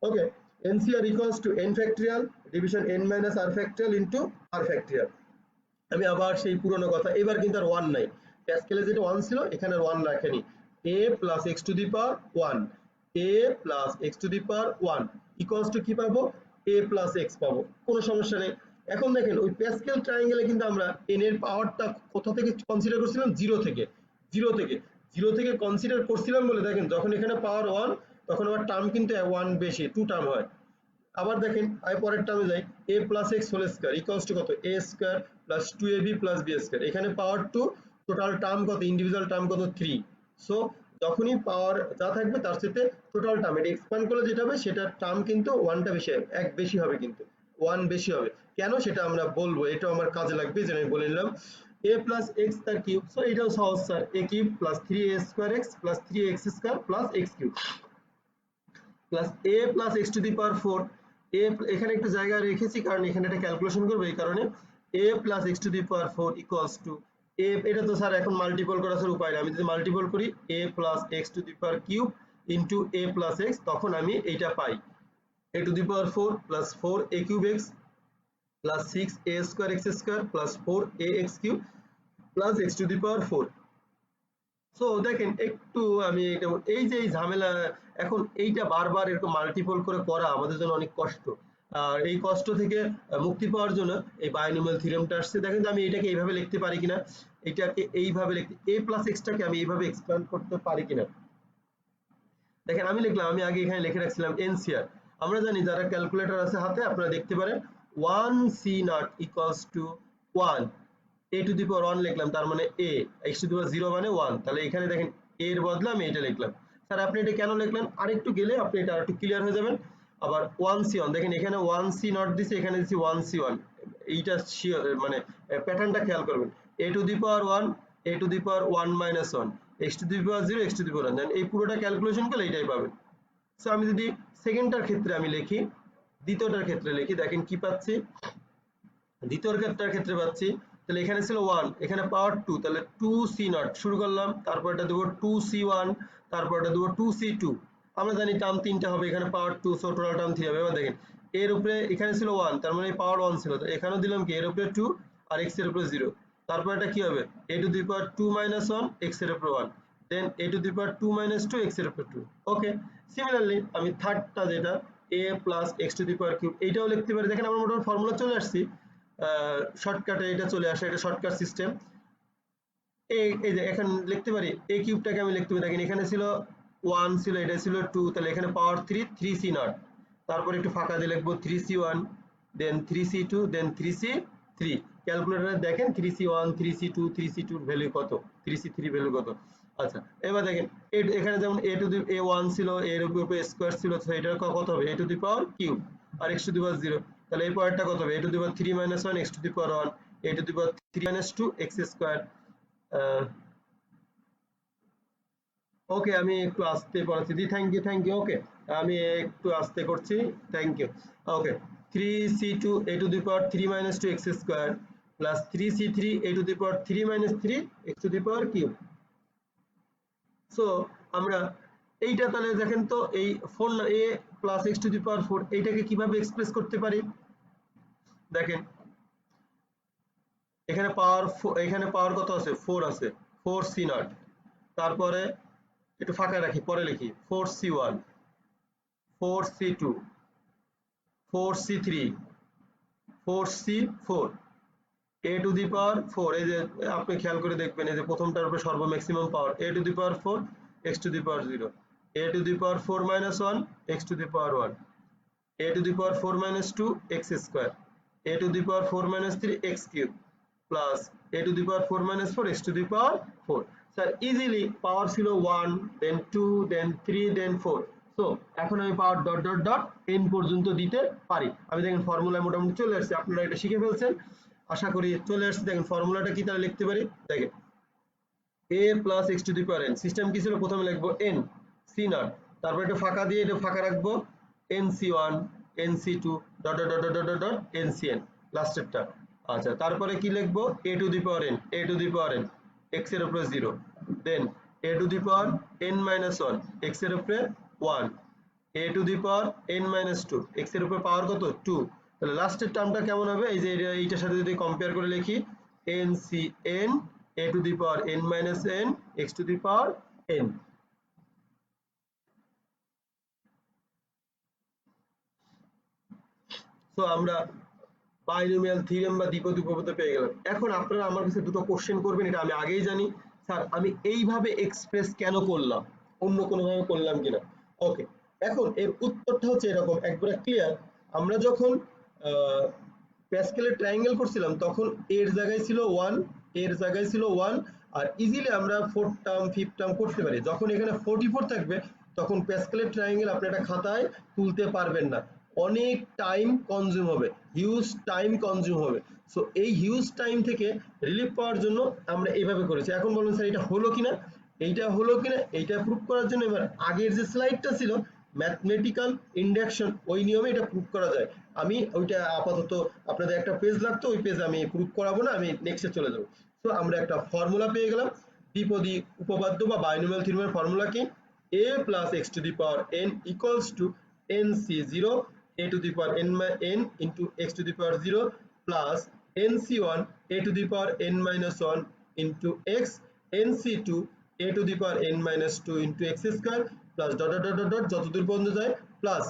okay, NCR equals to n factorial division n minus r factorial into r factorial। আমি আবার সেই পুরনো কথা, এবার কিন্তু আর 1 নাই, প্যাসকেলে যেটা 1 ছিল এখানে 1 রাখেনি। a plus x to the power 1, a plus x to the power 1 equals to কি পাবো, a plus x পাবো, কোনো সমস্যা নেই। এখন দেখেন ওই প্যাসকেল ট্রায়াঙ্গেলে কিন্তু আমরা n এর পাওয়ারটা কোথা থেকে কনসিডার করছিলাম, 0 থেকে কনসিডার করছিলাম বলে দেখেন যখন এখানে পাওয়ার 1 তখন আবার টার্ম কিন্তু 1 বেশি, 2 টার্ম হয়। আবার দেখেন আমি পরের টার্মে যাই, a plus x whole square equals to কত, a square plus 2ab plus b square, এখানে পাওয়ার 2, টোটাল টার্ম কত, ইন্ডিভিজুয়াল টার্ম কত, 3। সো যখনই পাওয়ার যা থাকবে তার সাথে টোটাল টার্ম এটা এক্সপ্যান্ড করলে যেটা হবে সেটার টার্ম কিন্তু 1টা বেশি হবে, এক বেশি হবে, কিন্তু 1 বেশি হবে। কেন সেটা আমরা বলবো, এটা আমার কাজে লাগবে, যেটা আমি বলে নিলাম। a plus x তার কিউব, সো এটাও সহজ sir, a cube plus 3a square x plus 3x square plus x cube plus a plus x to the power 4, a এখানে একটু জায়গা রেখেছি কারণ এখানে এটা ক্যালকুলেশন করব, এই কারণে a plus x to the power 4 equals to a, এটা তো স্যার এখন মাল্টিপল করা স্যার উপায় না, আমি যদি মাল্টিপল করি a plus x to the power cube into a plus x, তখন আমি এইটা পাই a to the power 4 plus 4a cube x plus 6a square x square plus 4ax cube plus x to the power 4। So দেখেন একটু আমি এটা, এই যে এই ঝামেলা, এখন এইটা বারবার এরকম মাল্টিপল করে করা আমাদের জন্য অনেক কষ্ট। আর এই কষ্ট থেকে মুক্তি পাওয়ার জন্য এই বাইনোমিয়াল থিওরেমটা আসছে। দেখেন আমি এটাকে এইভাবে লিখতে পারি কিনা, এটাকে এইভাবে লিখতে, a প্লাস এক্সটাকে আমি এইভাবে এক্সপ্যান্ড করতে পারি কিনা। দেখেন আমি লিখলাম, আমি আগে এখানে লিখে রাখছিলাম NCR। আমরা জানি যারা ক্যালকুলেটর আছে হাতে আপনারা দেখতে পারেন 1c0 equals to 1, a to the power 1 লিখলাম, তার মানে a, x to the power 0 মানে 1, তাহলে এখানে দেখেন a এর বদলে আমি এটা লিখলাম। স্যার আপনি এটা কেন লিখলেন, আরেকটু গেলে আপনি এটা আরেকটু ক্লিয়ার হয়ে যাবেন। আবার 1c1, দেখেন এখানে 1c0 দিছি, এখানে দিছি 1c1, এইটা মানে প্যাটার্নটা খেয়াল করবেন, a to the power 1, a to the power 1 minus 1, x to the power 0, x to the power 1, দেন এই পুরোটা ক্যালকুলেশন করলে এইটাই পাবেন। সো আমি যদি সেকেন্ডটার ক্ষেত্রে আমি লিখি, দ্বিতীয়টার ক্ষেত্রে লিখি, দেখেন কি পাচ্ছি, দ্বিতীয়টার ক্ষেত্রে পাচ্ছি, তাহলে এখানে ছিল 1, এখানে পাওয়ার 2, তাহলে 2c0 শুরু করলাম, তারপর এটা দেবো 2c1, তারপর এটা দেবো 2c2। আমরা জানি টার্ম 3টা হবে, এখানে পাওয়ার 2, সো টোটাল টার্ম 3 হবে। এবার দেখেন এর উপরে এখানে ছিল 1, তার মানে পাওয়ার 1 ছিল, তো এখানেও দিলাম কি এর উপরে 2 আর x এর উপরে 0, তারপর এটা কি হবে a to the power 2 minus 1, x এর উপরে 1, দেন a to the power 2 minus 2, x এর উপরে 2। ওকে, সিমিলারলি আমি থার্ডটা যেটা a plus x to the power cube, এইটাও লিখতে পারি। দেখেন আমরা মোটামুটি ফর্মুলা চলে আসছি, শর্টকাটে এটা চলে আসে, এটা শর্টকাট সিস্টেম। এই যে এখন লিখতে পারি a কিউবটাকে আমি লিখতে পারি, দেখেন এখানে ছিল 1 ছিল, এটা ছিল 2, তাহলে এখানে পাওয়ার 3, 3c0, তারপর একটু ফাঁকা দিয়ে লিখবো 3c1, দেন 3c2, দেন 3c3। ক্যালকুলেটরে দেখেন 3c1, 3c2, 3c2 এর ভ্যালু কত, 3c3 ভ্যালু কত। আচ্ছা এবার দেখেন এখানে যেমন a to the a1 ছিল, এর উপরে স্কয়ার ছিল, তো এটা কত হবে a to the power cube আর x to the power 0, তাহলে এই পাওয়ারটা কত হবে a to the power 3 minus 1, x to the power 1, a to the power 3 minus 2, x square। ওকে, আমি একটু আস্তে পড়াচ্ছি, জি থ্যাংক ইউ। ওকে, আমি একটু আস্তে করছি, thank you. Okay, 3c2 a to the power 3 minus 2 x square plus 3c3 a to the power 3 minus 3 x to the power cube। So আমরা এইটা তাহলে দেখেন তো এই 4 a plus x to the power 4 এইটাকে কিভাবে এক্সপ্রেস করতে পারি। দেখেন এখানে পাওয়ার কত আছে, 4 আছে, 4c0, তারপরে একটু ফাঁকা রাখি, পরে লিখি 4c1, 4c2, 4c3, 4c4, a to the power 4, এই যে আপনি খেয়াল করে দেখবেন এই যে প্রথমটার উপরে সর্ব maximum power a to the power 4, x to the power 0, a to the power 4 minus 1, x to the power 1, a to the power 4 minus 2, x square, a to the power 4 minus 3, x cube plus a to the power 4 minus 4, x to the power 4। Sir easily power ছিল 1, দেন 2, দেন 3, দেন 4। So এখন আমি পাওয়ার dot dot dot n পর্যন্ত দিতে পারি। আমি দেখেন formula মোটামুটি চলে আসছে, আপনারা এটা শিখে ফেলছেন আশা করি, চলে আসছে। দেখেন ফর্মুলাটা কি তাহলে লিখতে পারি, দেখেন a plus x to the power n, system কি ছিল, প্রথমে লিখবো n c0, তারপর এটা ফাঁকা দিয়ে এটা ফাঁকা রাখবো nc1, nc2 dot dot dot dot dot ncn লাস্টেরটা, আচ্ছা, তারপরে কি লিখবো? a to the power n, a to the power n, x এর উপরে 0, দেন a to the power n minus 1, x এর উপরে 1, a to the power n minus 2, x এর উপরে পাওয়ার কত? 2। তাহলে লাস্টের টার্মটা কেমন হবে? এই যে এইটার সাথে যদি কম্পেয়ার করে লিখি, ncn a to the power n minus n, x to the power n। So আমরা বাইনোমিয়াল থিওরেম বা দ্বিপদী উপপাদ্য পেয়ে গেলাম। এখন আপনারা আমার কাছে দুটো কোশ্চেন করবেন, এটা আমি আগেই জানি। স্যার আমি এইভাবে এক্সপ্রেস কেন করলাম, অন্য কোনোভাবে করলাম কিনা? ওকে, এখন এর উত্তরটা হচ্ছে এরকম, একবারে ক্লিয়ার। আমরা যখন প্যাসকেলের ট্রায়াঙ্গেল করছিলাম তখন এর জায়গায় ছিল 1, এর জায়গায় ছিল 1, আর ইজিলি আমরা 4th টার্ম 5th টার্ম করতে পারি। যখন এখানে 44 থাকবে তখন প্যাসকেলের ট্রায়াঙ্গেল আপনি একটা খাতায় তুলতে পারবেন না, অনেক টাইম কনজিউম হবে, হিউজ টাইম কনজিউম হবে। সো এই হিউজ টাইম থেকে রিলিফ পাওয়ার জন্য আমরা এইভাবে করেছি। এখন বলুন স্যার এটা হলো কিনা, এইটা হলো কিনা, এইটা প্রুফ করার জন্য এবার আগের যে স্লাইডটা ছিল ম্যাথমেটিক্যাল ইন্ডাকশন, ওই নিয়মে এটা প্রুফ করা যায়। আমি ওইটা আপাতত আপনাদের একটা পেজ লাগতো, ওই পেজ আমি প্রুফ করাবো না, আমি নেক্সটে চলে যাবো। তো আমরা একটা ফর্মুলা পেয়ে গেলাম, দ্বিপদী উপপাদ্য বা বাইনোমিয়াল থিওরেমের ফর্মুলা কি? a plus x to the power n equals to nc0 a to the power n into x to the power 0 plus nc1 a to the power n minus 1 into x, nc2 a to the power n minus 2 into x square plus dot dot dot dot dot যতদূর পর্যন্ত যায় plus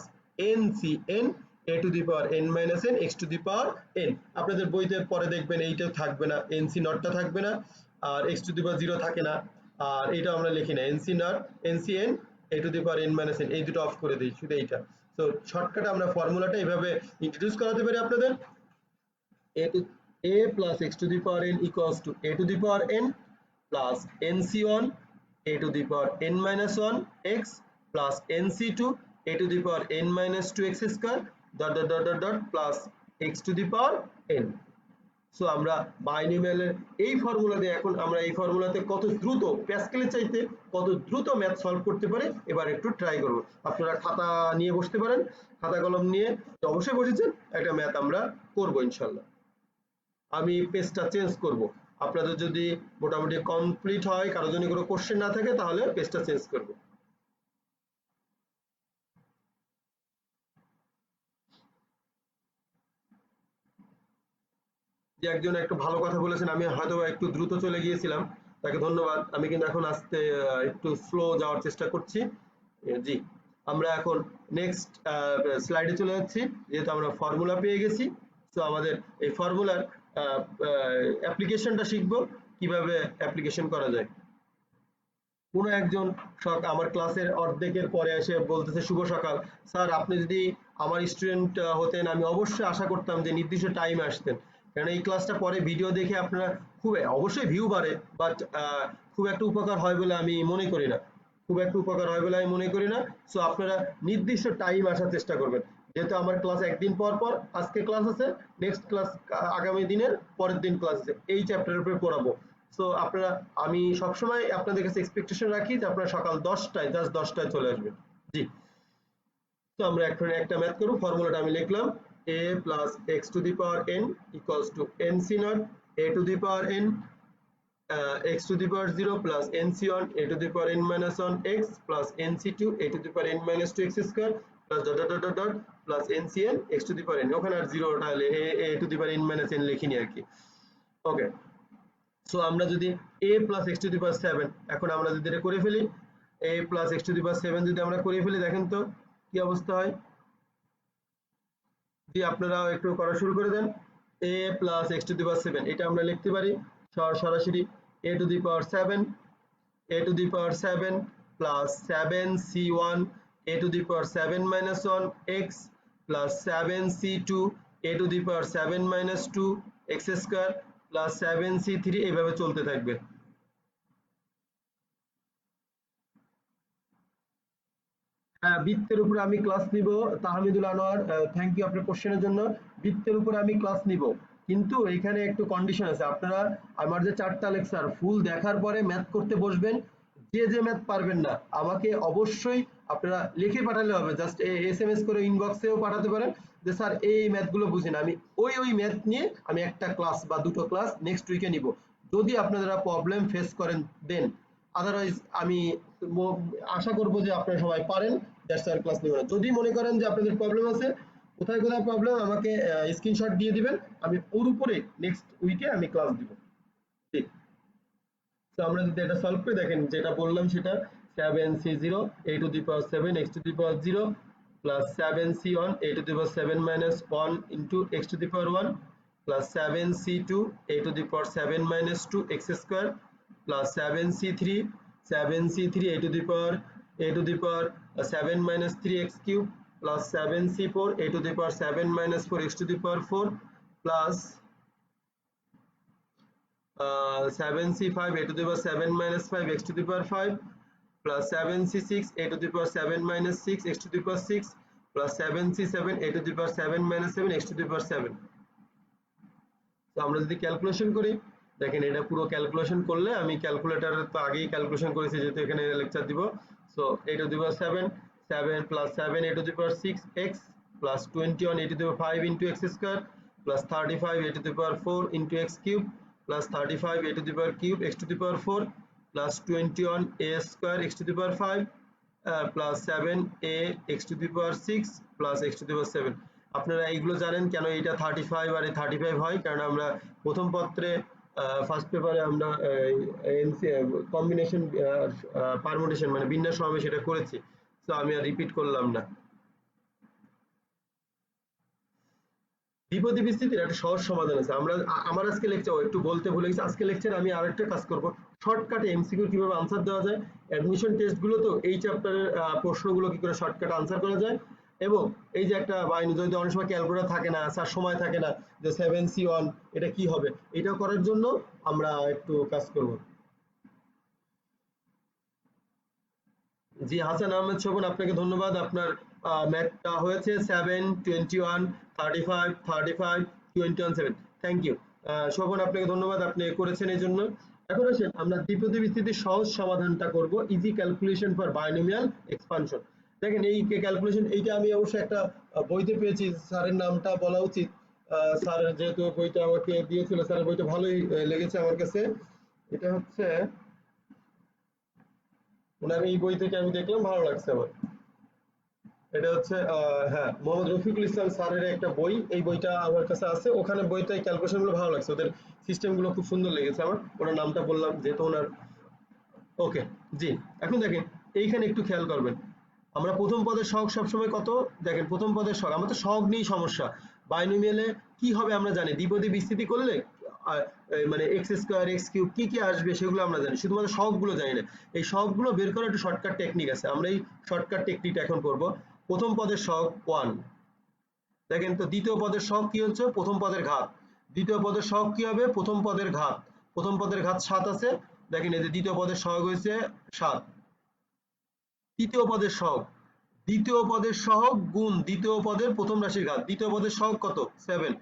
ncn a to the power n minus n x to the power n। আপনাদের বইতে পরে দেখবেন এইটাও থাকবে না, nc নটটা থাকবে না, আর x to the power 0 থাকে না, আর এটা আমরা লিখি না, nc not ncn a to the power n minus n, এই দুটো অফ করে দিই, শুধু এইটা। তো শর্টকাটে আমরা ফর্মুলাটা এইভাবে ইন্ট্রোডিউস করাতে পারি আপনাদের। a plus x to the power n equals to a to the power n plus nc1 a to the power n minus 1 x plus nc2 a to the power n minus 2 x square dot dot dot dot dot plus x to the power n। So আমরা বাইনোমিয়ালের এই formula দিয়ে এখন আমরা এই ফর্মুলাতে কত দ্রুত প্যাসকেলের চাইতে কত দ্রুত ম্যাথ সলভ করতে পারি এবার একটু ট্রাই করব। আপনারা খাতা নিয়ে বসতে পারেন, খাতা কলম নিয়ে অবশ্যই বসেছেন, একটা ম্যাথ আমরা করব ইনশাল্লাহ। আমি পেজটা চেঞ্জ করব, আপনাদের যদি মোটামুটি কমপ্লিট হয়, কারো যদি কোনো কোশ্চেন না থাকে তাহলে পেজটা চেঞ্জ করব। যে একজন একটু ভালো কথা বলেছেন, আমি হয়তো একটু দ্রুত চলে গিয়েছিলাম, তাকে ধন্যবাদ। আমি কিন্তু এখন আসতে একটু স্লো যাওয়ার চেষ্টা করছি। জি, আমরা এখন নেক্সট স্লাইডে চলে যাচ্ছি, যেহেতু আমরা ফর্মুলা পেয়ে গেছি। তো আমাদের এই ফর্মুলার অ্যাপ্লিকেশনটা শিখবো, কিভাবে অ্যাপ্লিকেশন করা যায়। কোনো একজন আমার ক্লাসের অর্ধেকের পরে এসে বলতেছে, শুভ সকাল স্যার, আপনি যদি আমার স্টুডেন্ট হতেন আমি অবশ্যই আশা করতাম যে নির্দিষ্ট টাইমে আসতেন, কারণ এই ক্লাসটা পরে ভিডিও দেখে আপনারা খুব অবশ্যই ভিউ বাড়ে, বাট খুব একটা উপকার হয় বলে আমি মনে করি না, খুব একটা উপকার হয় বলে আমি মনে করি না। সো আপনারা নির্দিষ্ট টাইম আসার চেষ্টা করবেন, যেহেতু আমার ক্লাস একদিন পর পর, আজকে ক্লাস আছে, নেক্সট ক্লাস আগামী দিনের পরের দিন ক্লাস আছে, এই চ্যাপ্টারের উপরে পড়াবো। সো আপনারা, আমি সবসময় আপনাদের কাছে এক্সপেকটেশন রাখি যে আপনারা সকাল 10টায়, জাস্ট 10টায় চলে আসবেন। জি, তো আমরা এখন একটা ম্যাথ করব। ফর্মুলাটা আমি লিখলাম, a plus x to the power n equals to nc naught a to the power n x to the power 0 plus nc1 a to the power n minus 1 x plus nc2 a to the power n minus 2 x square plus dot dot dot dot dot plus ncn x to the power n, ওখানে আর 0 তাহলে a to the power n minus n লিখিনি আর কি। ওকে, so আমরা যদি a plus x to the power 7, এখন আমরা যদি এটা করে ফেলি, a plus x to the power 7 যদি আমরা করে ফেলি, দেখেন তো কি অবস্থা হয়। যদি আপনারা একটু করা শুরু করে দেন, a plus x to the power 7, এটা আমরা লিখতে পারি সরাসরি a to the power 7 a to the power 7 plus 7c1 a to the power 7 minus 1 x plus 7c2 a to the power 7 minus 2 x square plus 7c3, এইভাবে চলতে থাকবে। বৃত্তের উপরে আমি ক্লাস নিব, তাহমিদুল আনোয়ার, থ্যাংক ইউ আপনার কোশ্চেনের জন্য। বৃত্তের উপরে আমি ক্লাস নিব, কিন্তু এখানে একটু কন্ডিশন আছে, আপনারা আমার যে 4টা লেকচার ফুল দেখার পরে ম্যাথ করতে বসবেন। যে ম্যাথ পারবেন না আমাকে অবশ্যই আপনারা লিখে পাঠালে হবে, জাস্ট SMS করে ইনবক্সেও পাঠাতে পারেন, যে স্যার এই ম্যাথগুলো বুঝি না, আমি ওই ম্যাথ নিয়ে আমি একটা ক্লাস বা দুটো ক্লাস নেক্সট উইকে নিব। যদি আপনারা প্রবলেম ফেস করেন দেন, আদারওয়াইজ আমি আশা করব যে আপনারা সবাই পারেন, দ্যাটস আর ক্লাস নিব না। যদি মনে করেন যে আপনাদের প্রবলেম আছে, কোথায় কোথায় প্রবলেম আমাকে স্ক্রিনশট দিয়ে দিবেন, আমি ওর উপরে নেক্সট উইকে আমি ক্লাস দিব। ঠিক, তো আমরা যদি এটা সলভ করে দেখেন যেটা বললাম সেটা 7c0 a to the power 7 x to the power 0 plus 7c1 a to the power 7 minus 1 into x to the power 1 plus 7c2 a to the power 7 minus 2 x square plus 7c3 a to the power 7 minus 3 x cube plus 7c4 a to the power 7 minus 4 x to the power 4 plus 7c5 a to the power 7 minus 5 x to the power 5 plus 7c6 a to the power 7 minus 6 x to the power 6 plus 7c7 a to the power 7 minus 7 x to the power 7। তো আমরা যদি calculation করি দেখেন, এটা পুরো calculation করলে আমি calculator তো আগেই ক্যালকুলেশন করেছি যেহেতু এখানে লেকচার দিব। So a to the power 7 7 plus 7 a to the power 6x plus 21 a to the power 5 into x square plus 35 a to the power 4 into x cube plus 35 a to the power cube x to the power 4 plus 21 a square x to the power 5 plus 7a x to the power 6 plus x to the power 7। আপনারা এইগুলো জানেন কেন এটা 35 আর 35 হয়, কারণ আমরা প্রথম পত্রে ফার্স্ট পেপারে আমরা কম্বিনেশন পারমুটেশন মানে বিন্যাস সমাবেশ এটা করেছি, তো আমি আর রিপিট করলাম না। দ্বিপদী বিস্তৃতির একটা সহজ সমাধান আছে। আমার আজকে লেকচার একটু বলতে ভুলে গেছি, আজকে লেকচারে আমি আরেকটা কাজ করব, শর্টকাটে এমসিকিউ কিভাবে আনসার দেওয়া যায়, অ্যাডমিশন টেস্ট গুলো তো এই চ্যাপ্টারের প্রশ্নগুলো কি করে শর্টকাটে আনসার করা যায়, এবং এই যে একটা বাইনারি যদি অনেক সময় ক্যালকুলেটর থাকে না, স্যার সময় থাকে না যে 7c1 এটা কি হবে, এটা করার জন্য আমরা একটু কাজ করব। জি হাসান আহমেদ শোভন, আপনাকে ধন্যবাদ। আপনার ম্যাথটা হয়েছে 7 21 35 35 21 7। থ্যাংক ইউ শোভন, আপনাকে ধন্যবাদ, আপনি করেছেন এই জন্য। এখন আসেন আমরা দ্বিপদী বিস্তৃতির সহজ সমাধানটা করব, easy calculation for binomial expansion. দেখেন এই ক্যালকুলেশন এইটা আমি অবশ্যই একটা বইতে পেয়েছি, স্যারের নামটা বলা উচিত, স্যার যেহেতু বইটা আমাকে দিয়েছিল, স্যারের বইটা ভালোই লেগেছে আমার কাছে। এটা হচ্ছে ওনার এই বই থেকে আমি দেখলাম, ভালো লাগছে আমার। এটা হচ্ছে হ্যাঁ মোহাম্মদ রফিকুল ইসলাম স্যারের একটা বই, এই বইটা আমার কাছে আছে, ওখানে বইতে ক্যালকুলেশন গুলো ভালো লাগছে, ওদের সিস্টেম গুলো খুব সুন্দর লেগেছে আমার, ওনার নামটা বললাম যেহেতু ওনার। ওকে, জি এখন দেখেন এইখানে একটু খেয়াল করবেন, আমরা প্রথম পদের সহগ সবসময় কত, দেখেন প্রথম পদের সহগ, আমাদের সহগ নিয়েই সমস্যা। বাইনোমিয়ালে কি হবে আমরা জানি, দ্বিপদী বিস্তৃতি করলে মানে এক্স স্কোয়ার এক্স কিউব কি কি আসবে সেগুলো আমরা জানি, শুধুমাত্র সহগ গুলো জানি না। এই সহগ গুলো বের করার একটা শর্টকাট টেকনিক আছে, আমরা এই শর্টকাট টেকনিকটা এখন করব। প্রথম পদের সহগ 1, দেখেন তো দ্বিতীয় পদের সহগ কি হচ্ছে, প্রথম পদের ঘাত। দ্বিতীয় পদের সহগ কি হবে, প্রথম পদের ঘাত। প্রথম পদের ঘাত 7 আছে, দেখেন এই যে দ্বিতীয় পদের সহগ হয়েছে 7। তৃতীয় পদের সহগ, দ্বিতীয় পদের সহগ গুণ দ্বিতীয় পদের প্রথম রাশির ঘাত, দ্বিতীয় পদের সহগ কত 7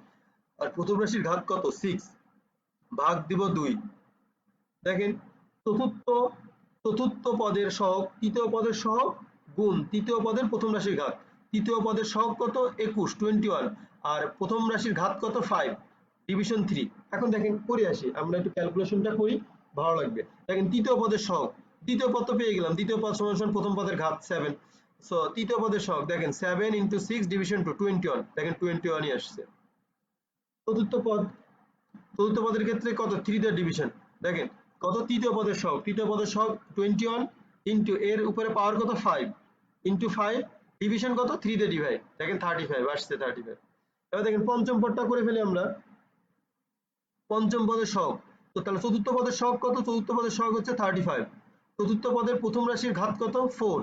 আর প্রথম রাশির ঘাত কত 6, ভাগ দিব 2। দেখেন চতুর্থ চতুর্থ পদের সহগ তৃতীয় পদের সহগ গুণ তৃতীয় পদের প্রথম রাশির ঘাত, তৃতীয় পদের সহগ কত 21 21 আর প্রথম রাশির ঘাত কত 5, ডিভিশন 3। এখন দেখেন করে আসি, আমরা একটু ক্যালকুলেশনটা করি, ভালো লাগবে। দেখেন তৃতীয় পদের সহগ, দ্বিতীয় পদ তো পেয়ে গেলাম, দ্বিতীয় পদ সমান সমান প্রথম পদের ঘাত 7, সো তৃতীয় পদের সহগ দেখেন 7 into 6 ডিভিশন 2 21, দেখেন 21ই আসছে। চতুর্থ পদ, চতুর্থ পদের ক্ষেত্রে কত 3 দিয়ে ডিভিশন, দেখেন কত তৃতীয় পদের সহগ, তৃতীয় পদের সহগ 21 ইন্টু এর উপরে পাওয়ার কত 5 ইন্টু 5 ডিভিশন কত 3 দিয়ে ডিভাইড, দেখেন 35 আসছে 35। এবার দেখেন পঞ্চম পদটা করে ফেলি আমরা, পঞ্চম পদের সহগ, তো তাহলে চতুর্থ পদের সহগ কত, চতুর্থ পদের সহগ হচ্ছে 35, চতুর্থ পদের প্রথম রাশির ঘাত কত 4,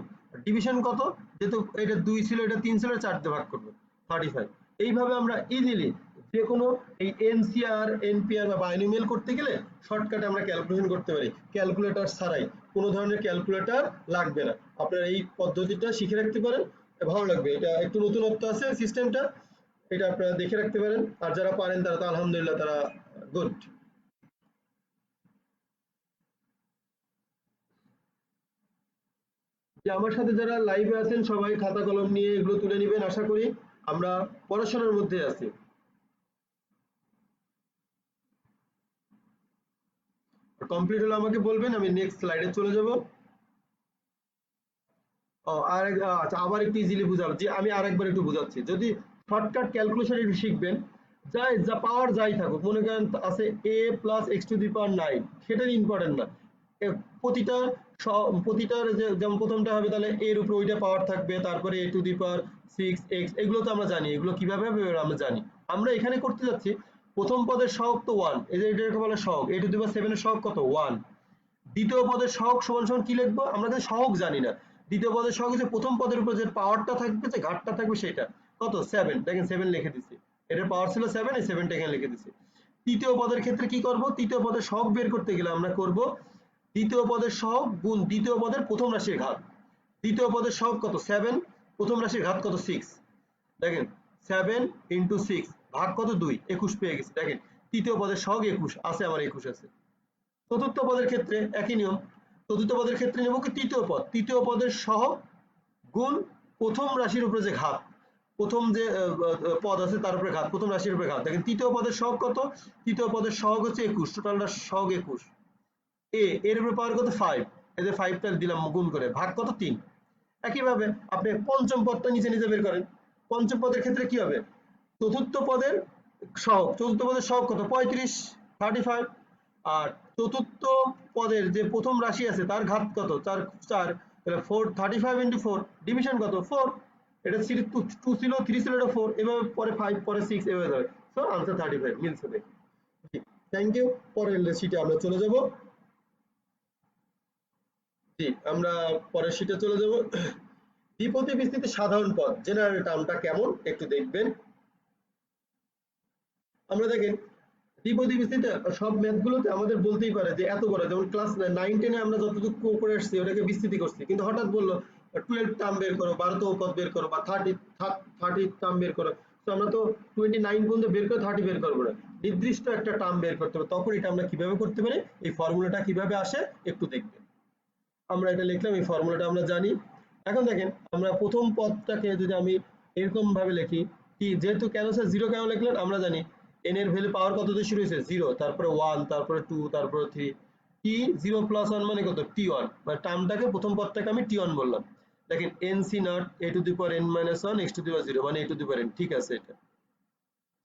ডিভিশন কত, যেহেতু এটা 2 ছিল এটা 3 ছিল 4 দিয়ে ভাগ করবো 35। এইভাবে আমরা ইজিলি যে কোনো এই এনসিআর এনপিআর বা বাইনোমিয়াল করতে গেলে শর্টকাটে আমরা ক্যালকুলেশন করতে পারি, ক্যালকুলেটর ছাড়াই, কোনো ধরনের ক্যালকুলেটর লাগবে না। আপনারা এই পদ্ধতিটা শিখে রাখতে পারেন, ভালো লাগবে, এটা একটু নতুনত্ব আছে সিস্টেমটা, এটা আপনারা দেখে রাখতে পারেন, আর যারা পারেন তারা তো আলহামদুলিল্লাহ, তারা গুড। যে আমার সাথে যারা লাইভে আছেন সবাই খাতা কলম নিয়ে এগুলো তুলে নেবেন আশা করি। আমরা পড়াশোনার মধ্যে আছি। কমপ্লিট হলে আমাকে বলবেন, আমি নেক্সট স্লাইডে চলে যাব। আচ্ছা, আবার একটু ইজিলি বুঝাবো, যে আমি আরেকবার একটু বুঝাচ্ছি। যদি শর্টকাট ক্যালকুলেশন একটু শিখবেন, যা পাওয়ার যাই থাকুক, মনে করেন আছে a plus x to the power 9, সেটা ইম্পর্টেন্ট না। প্রতিটা প্রতিটার যেমন প্রথমটা হবে, তাহলে এর উপরে ওইটা পাওয়ার থাকবে, তারপরে a to the power 6x, এগুলো তো আমরা জানি, এগুলো কিভাবে হবে আমরা জানি। আমরা এখানে করতে যাচ্ছি প্রথম পদের সহগ তো 1, এই যে এটাকে বলে সহগ, a টু দি পাওয়ার 7 এর সহগ কত 1। দ্বিতীয় পদের সহগ সমান সমান কি লিখবো, আমরা কিন্তু সহগ জানি না। দ্বিতীয় পদের সহগ হচ্ছে প্রথম পদের উপর যে পাওয়ারটা থাকবে, যে ঘাতটা থাকবে, সেটা কত 7, দেখেন 7 লিখে দিচ্ছি, এটার পাওয়ার ছিল 7, এই 7টা এখানে লিখে দিচ্ছি। তৃতীয় পদের ক্ষেত্রে কি করব, তৃতীয় পদের সহগ বের করতে গেলে আমরা করব দ্বিতীয় পদের সহগ গুণ দ্বিতীয় পদের প্রথম রাশির ঘাত। দ্বিতীয় পদের সহগ কত 7, প্রথম রাশির ঘাত কত 6, দেখেন 7 ইন্টু 6 ভাগ কত 2, 21 পেয়ে গেছি। দেখেন তৃতীয় পদের সহগ 21 আছে, আমার 21 আছে। চতুর্থ পদের ক্ষেত্রে একই নিয়ম, চতুর্থ পদের ক্ষেত্রে নেব কি তৃতীয় পদ, তৃতীয় পদের সহগ গুণ প্রথম রাশির উপরে যে ঘাত, প্রথম যে পদ আছে তার উপরে ঘাত, প্রথম রাশির উপরে ঘাত। দেখেন তৃতীয় পদের সহগ কত, তৃতীয় পদের সহগ হচ্ছে 21, টোটালটা সহগ 21, এর উপরে পাওয়ার কত 5, এই যে 5টা দিলাম গুণ করে, ভাগ কত 3। একইভাবে আপনি পঞ্চম পদটা নিচে নিচে বের করেন। পঞ্চম পদের ক্ষেত্রে কি হবে, চতুর্থ পদের সহগ, চতুর্থ পদের সহগ কত 35, 35। আর চতুর্থ পদের যে প্রথম রাশি আছে তার ঘাত কত 4, 4, তাহলে 4, 35 ইন্টু 4, ডিভিশন কত 4, এটা 2 ছিল, 3 ছিল, এটা 4, এভাবে পরে 5, পরে 6, এভাবে যাবে। সো আনসার 35 মিলছে। দেখি, থ্যাংক ইউ। পরের শিটে আমরা চলে যাব। জি, আমরা পরের শিটে চলে যাব। দ্বিপদী বিস্তৃতি সাধারণ পদ জেনারেল টার্মটা কেমন একটু দেখবেন। আমরা দেখেন দ্বিপদী বিস্তৃতি সব ম্যাথ গুলোতে আমাদের বলতেই পারে যে এত বড়, যেমন ক্লাস 9, 10 এ আমরা যতটুকু করে আসছি ওটাকে বিস্তৃতি করছি, কিন্তু হঠাৎ বললো 12 টার্ম বের করো, 12তম পদ বের করো, বা 30 টার্ম বের করো। তো আমরা তো 29 পর্যন্ত বের করে 30 বের করবো না, নির্দিষ্ট একটা টার্ম বের করতে হবে। তখন এটা আমরা কিভাবে করতে পারি, এই ফর্মুলাটা কিভাবে আসে একটু দেখবেন। আমরা এটা লিখলাম, এই ফর্মুলাটা আমরা জানি। এখন দেখেন আমরা প্রথম পদটাকে যদি আমি এরকম ভাবে লিখি, কি যেহেতু কেন স্যার 0 কেন লিখলেন, আমরা জানি n এর ভ্যালু পাওয়ার কত দিয়ে শুরু হয়েছে 0, তারপরে 1, তারপরে 2, তারপরে 3, t 0 প্লাস 1 মানে কত t1, মানে টার্মটাকে প্রথম পদটাকে আমি t1 বললাম। দেখেন nc nought a to the power n minus 1 x to the power 0, মানে a to the power n, ঠিক আছে এটা।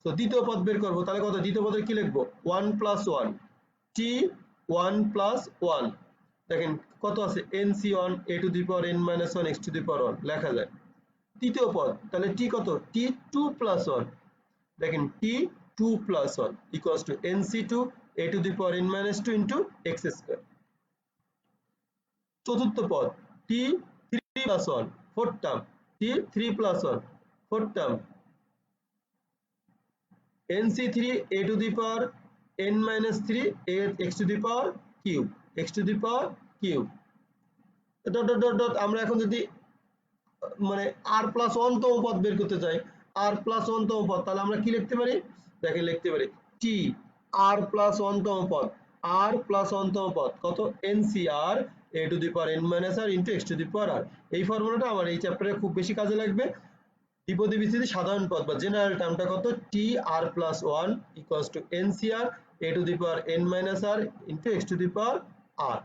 তো দ্বিতীয় পদ বের করবো, তাহলে কত, দ্বিতীয় পদে কি লিখবো 1 প্লাস 1 t 1 প্লাস 1, দেখেন কত আছে nc1 a to the power n minus 1 x to the power 1 লেখা যায়। তৃতীয় পদ তাহলে t কত t2 প্লাস 1, দেখেন t2 plus 1 equals two nc2 a to the power n minus 2 into x square. চতুর্থ পদ t3 plus 1, fourth term t3 plus 1, fourth term nc3 a to the power n minus 3 x to the power cube, x to the power cube, dot dot dot dot. আমরা এখন যদি মানে r plus 1 তম পদ বের করতে চাই, r plus 1 তম পদ, তাহলে আমরা কি লিখতে পারি, দেখেন লিখতে পারি t r প্লাস 1 তম পদ, r প্লাস 1 তম পদ কত ncr a to the power n minus r into x to the power r। এই ফর্মুলাটা আমার এই চ্যাপ্টারে খুব বেশি কাজে লাগবে। দ্বিপদী বিস্তৃতি সাধারণ পদ বা জেনারেল টার্মটা কত tr plus 1 equals to ncr a to the power n minus r into x to the power r।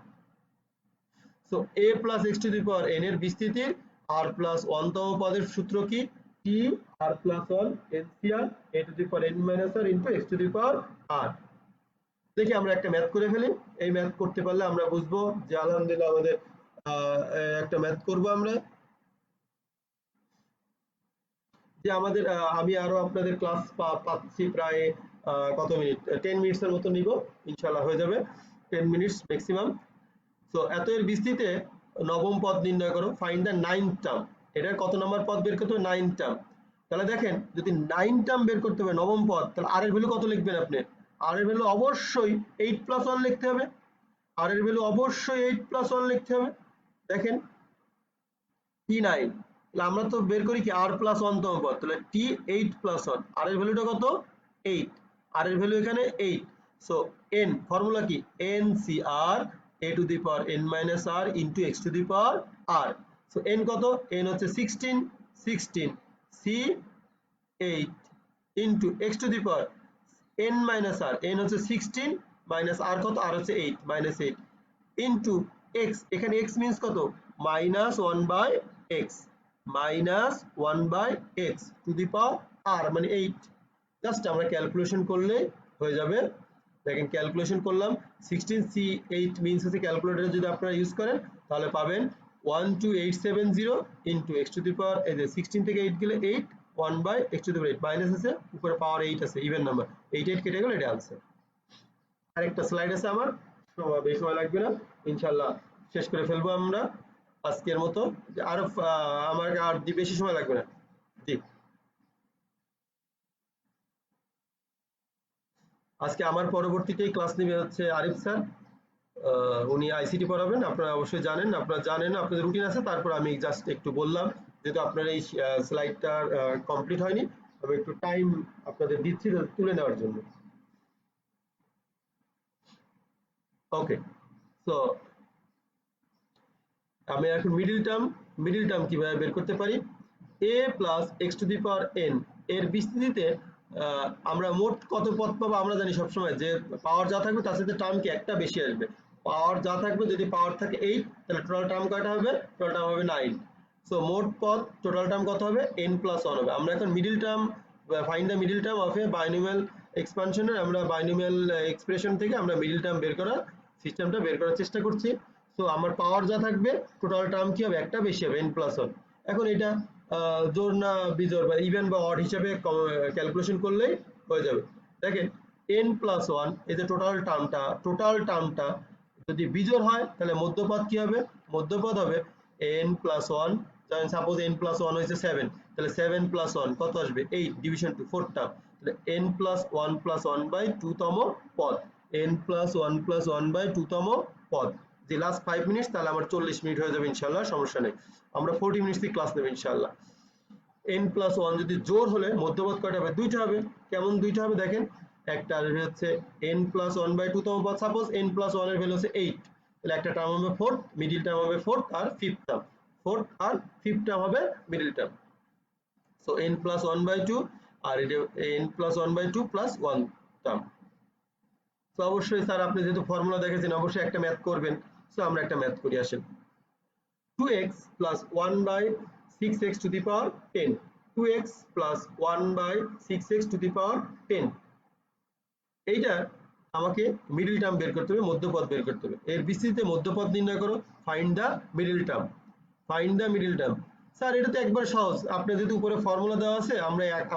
so a plus x to the power n এর বিস্তৃতির r plus 1 তম পদের সূত্র কি tr plus 1 ncr a to the power n minus r into x to the power r। দেখি আমরা একটা math করে ফেলি, এই ম্যাথ করতে পারলে আমরা বুঝবো যে আলহামদুলিল্লাহ আমাদের একটা ম্যাথ করব আমরা, যে আমাদের আমি আরো আপনাদের ক্লাস পাচ্ছি প্রায় কত মিনিট, 10 মিনিটসের মতো নিব, ইনশাআল্লাহ হয়ে যাবে 10 মিনিটস ম্যাক্সিমাম। সো এত এর ভিত্তিতে নবম পদ নির্ণয় করো, ফাইন্ড দ্য 9th টার্ম। এটার কত নম্বর পদ বের করতে হবে 9th টার্ম। তাহলে দেখেন যদি 9 টার্ম বের করতে হবে নবম পদ, তাহলে আর এর ভ্যালু কত লিখবেন আপনি, আর এর ভ্যালু অবশ্যই 8 প্লাস 1 লিখতে হবে, আর এর ভ্যালু অবশ্যই 8 প্লাস 1 লিখতে হবে। দেখেন t9, আমরা তো বের করি কি r প্লাস 1 তম পদ, তাহলে t8 প্লাস 1, r এর ভ্যালুটা কত 8, r এর ভ্যালু এখানে 8। সো n ফর্মুলা কি ncr a to the power n minus r into x to the power r। So n কত, n হচ্ছে 16, 16 c 8 into x to the power n minus r, n হচ্ছে 16 minus r কত, r হচ্ছে 8 minus 8 into x, এখানে x means কত, minus 1 by x, minus 1 by x to the power r মানে 8। Just আমরা calculation করলে হয়ে যাবে। দেখেন ক্যালকুলেশন করলাম 16c8 মিন্স হচ্ছে ক্যালকুলেটর যদি আপনারা ইউজ করেন তাহলে পাবেন 12870 into x to the power, এই যে 16 থেকে 8 গেলে 8, 1 by x to the power 8 minus আছে উপরে পাওয়ার 8 আছে ইভেন নাম্বার, 8 8 কেটে গেলে এটা आंसर। আরেকটা স্লাইড আছে আমার, বেশি সময় লাগবে না, ইনশাআল্লাহ শেষ করে ফেলবো আমরা আজকের মতো। আর আমার আর বেশি সময় লাগবে না। জি, আজকে আমার পরবর্তীতে ক্লাস নেবে হচ্ছে আরিফ স্যার, উনি আইসিটি পড়াবেন, আপনারা অবশ্যই জানেন, আপনারা জানেন আপনাদের রুটিন আছে, তারপর আমি জাস্ট একটু বললাম যেহেতু আপনার এই স্লাইডটা কমপ্লিট হয়নি, আমি একটু টাইম আপনাদের দিচ্ছি তুলে নেওয়ার জন্য। ওকে, সো আমি এখন মিডল টার্ম কিভাবে বের করতে পারি, a plus x to the power n এর বিস্তৃতিতে আমরা মোট কত পদ পাবো আমরা জানি সবসময় যে পাওয়ার যা থাকবে তার সাথে টার্ম কি একটা বেশি আসবে, পাওয়ার যা থাকবে যদি পাওয়ার থাকে 8 তাহলে টোটাল টার্ম কয়টা হবে, টোটাল টার্ম হবে 9। সো মোট পদ টোটাল টার্ম কত হবে, n প্লাস 1 হবে। আমরা এখন middle term, find the middle term of a binomial এক্সপানশনের, আমরা বাইনোমিয়াল এক্সপ্রেশন থেকে আমরা মিডল টার্ম বের করার সিস্টেমটা বের করার চেষ্টা করছি। তো আমার পাওয়ার যা থাকবে টোটাল টার্ম কি হবে, একটা বেশি হবে, n প্লাস 1। এখন এটা জোড় না বিজোড় বা ইভেন বা অড হিসেবে ক্যালকুলেশন করলেই হয়ে যাবে। দেখেন n প্লাস 1 এই যে টোটাল টার্মটা যদি বিজোড় হয় তাহলে মধ্যপদ কি হবে, মধ্যপদ হবে n প্লাস 1, যেমন সাপোজ n প্লাস 1 হয়েছে 7, তাহলে 7 প্লাস 1 কত আসবে 8 ডিভিশন টু 4 টার্ম, তাহলে n প্লাস 1 প্লাস 1 বাই 2 তম পদ, n প্লাস 1 প্লাস 1 বাই 2 তম পদ। যে লাস্ট 5 মিনিট, তাহলে আমার 40 মিনিট হয়ে যাবে ইনশাআল্লাহ, সমস্যা নেই, আমরা 40 মিনিট থেকে ক্লাস নেব ইনশাআল্লাহ। n প্লাস 1 যদি জোড় হলে মধ্যপদ কয়টা হবে, দুইটা হবে। কেমন দুইটা হবে দেখেন, একটা আসবে হচ্ছে n প্লাস 1 বাই 2 তম পদ, সাপোজ n প্লাস 1 এর ভ্যালু হচ্ছে 8, তাহলে একটা টার্ম হবে 4, মিডল টার্ম হবে 4 আর ফিফথ টার্ম, 4 আর ফিফথ টার্ম হবে middle term. So n plus 1 by 2 আর এটা n plus 1 by 2 plus 1 term. তো অবশ্যই স্যার আপনি যেহেতু ফর্মুলা দেখেছেন অবশ্যই একটা ম্যাথ করবেন, সো আমরা একটা ম্যাথ করি আসেন। 2x plus 1 by 6x to the power 10, 2x plus 1 by 6x to the power 10, এইটা আমাকে মিডল টার্ম বের করতে হবে, মধ্যপদ বের করতে হবে। এর বিস্তৃতিতে মধ্যপদ নির্ণয় করো, find the middle term, find the middle term. Sir এটা তো একবার সহজ, আপনার যেহেতু উপরে ফর্মুলা দেওয়া আছে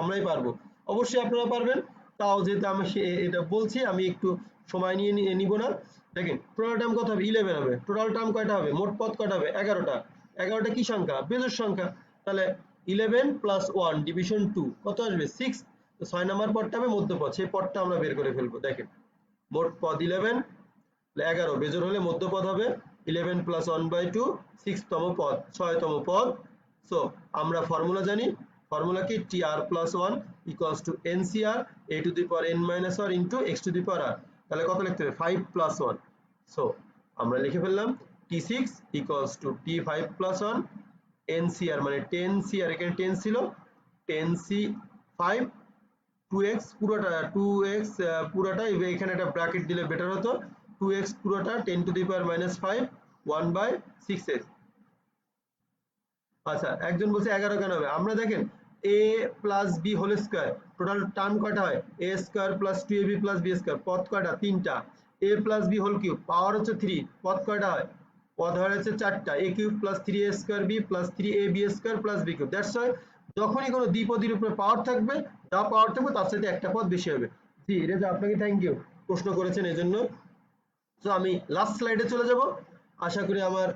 আমরাই পারবো, অবশ্যই আপনারা পারবেন। তাও যেহেতু আমি এটা বলছি আমি একটু সময় নিয়ে নিব না। দেখেন টোটাল টার্ম কত হবে, 11 হবে। টোটাল টার্ম কয়টা হবে, মোট পদ কয়টা হবে, 11টা। 11টা কি সংখ্যা, বেজোড় সংখ্যা, তাহলে 11 প্লাস 1 ডিভিশন 2 কত আসবে 6। তো 6 নম্বর পদটা হবে মধ্যপদ, সেই পদটা আমরা বের করে ফেলবো। দেখেন মোট পদ 11, 11 বেজোড় হলে মধ্যপদ হবে 11 প্লাস 1 বাই 2, 6 তম পদ, 6 তম পদ। সো আমরা ফর্মুলা জানি, ফর্মুলা কি, tr plus 1 equals two ncr a to the power n minus r into x to the power r, তাহলে কত লিখতে হবে 5 প্লাস 1। সো আমরা লিখে ফেললাম t6 equals to t5 plus 1 ncr মানে 10cr, এখানে 10 ছিল, 10c5 2x পুরোটা, 2x পুরোটা, এখানে একটা ব্র্যাকেট দিলে বেটার হতো, 2x পুরোটা 10 to the power minus 5 1 by 6x। আচ্ছা একজন বলছে 11 কেন হবে, আমরা দেখেন a plus b whole square, total term কয়টা হয়, a square plus 2ab plus b square, পদ কয়টা, তিনটা, a plus b whole cube, power হচ্ছে 3, পদ কয়টা হয়, পদ হয় হচ্ছে 4টা, a cube plus 3a square b plus 3ab square plus b cube. That's why যখনই কোনো দ্বিপদীর উপরে পাওয়ার থাকবে, যা পাওয়ার থাকবে তার সাথে একটা পদ বেশি হবে। জি রেজা আপনাকে থ্যাংক ইউ প্রশ্ন করেছেন এজন্য। তো আমি লাস্ট স্লাইডে চলে যাব, আশা করি আমার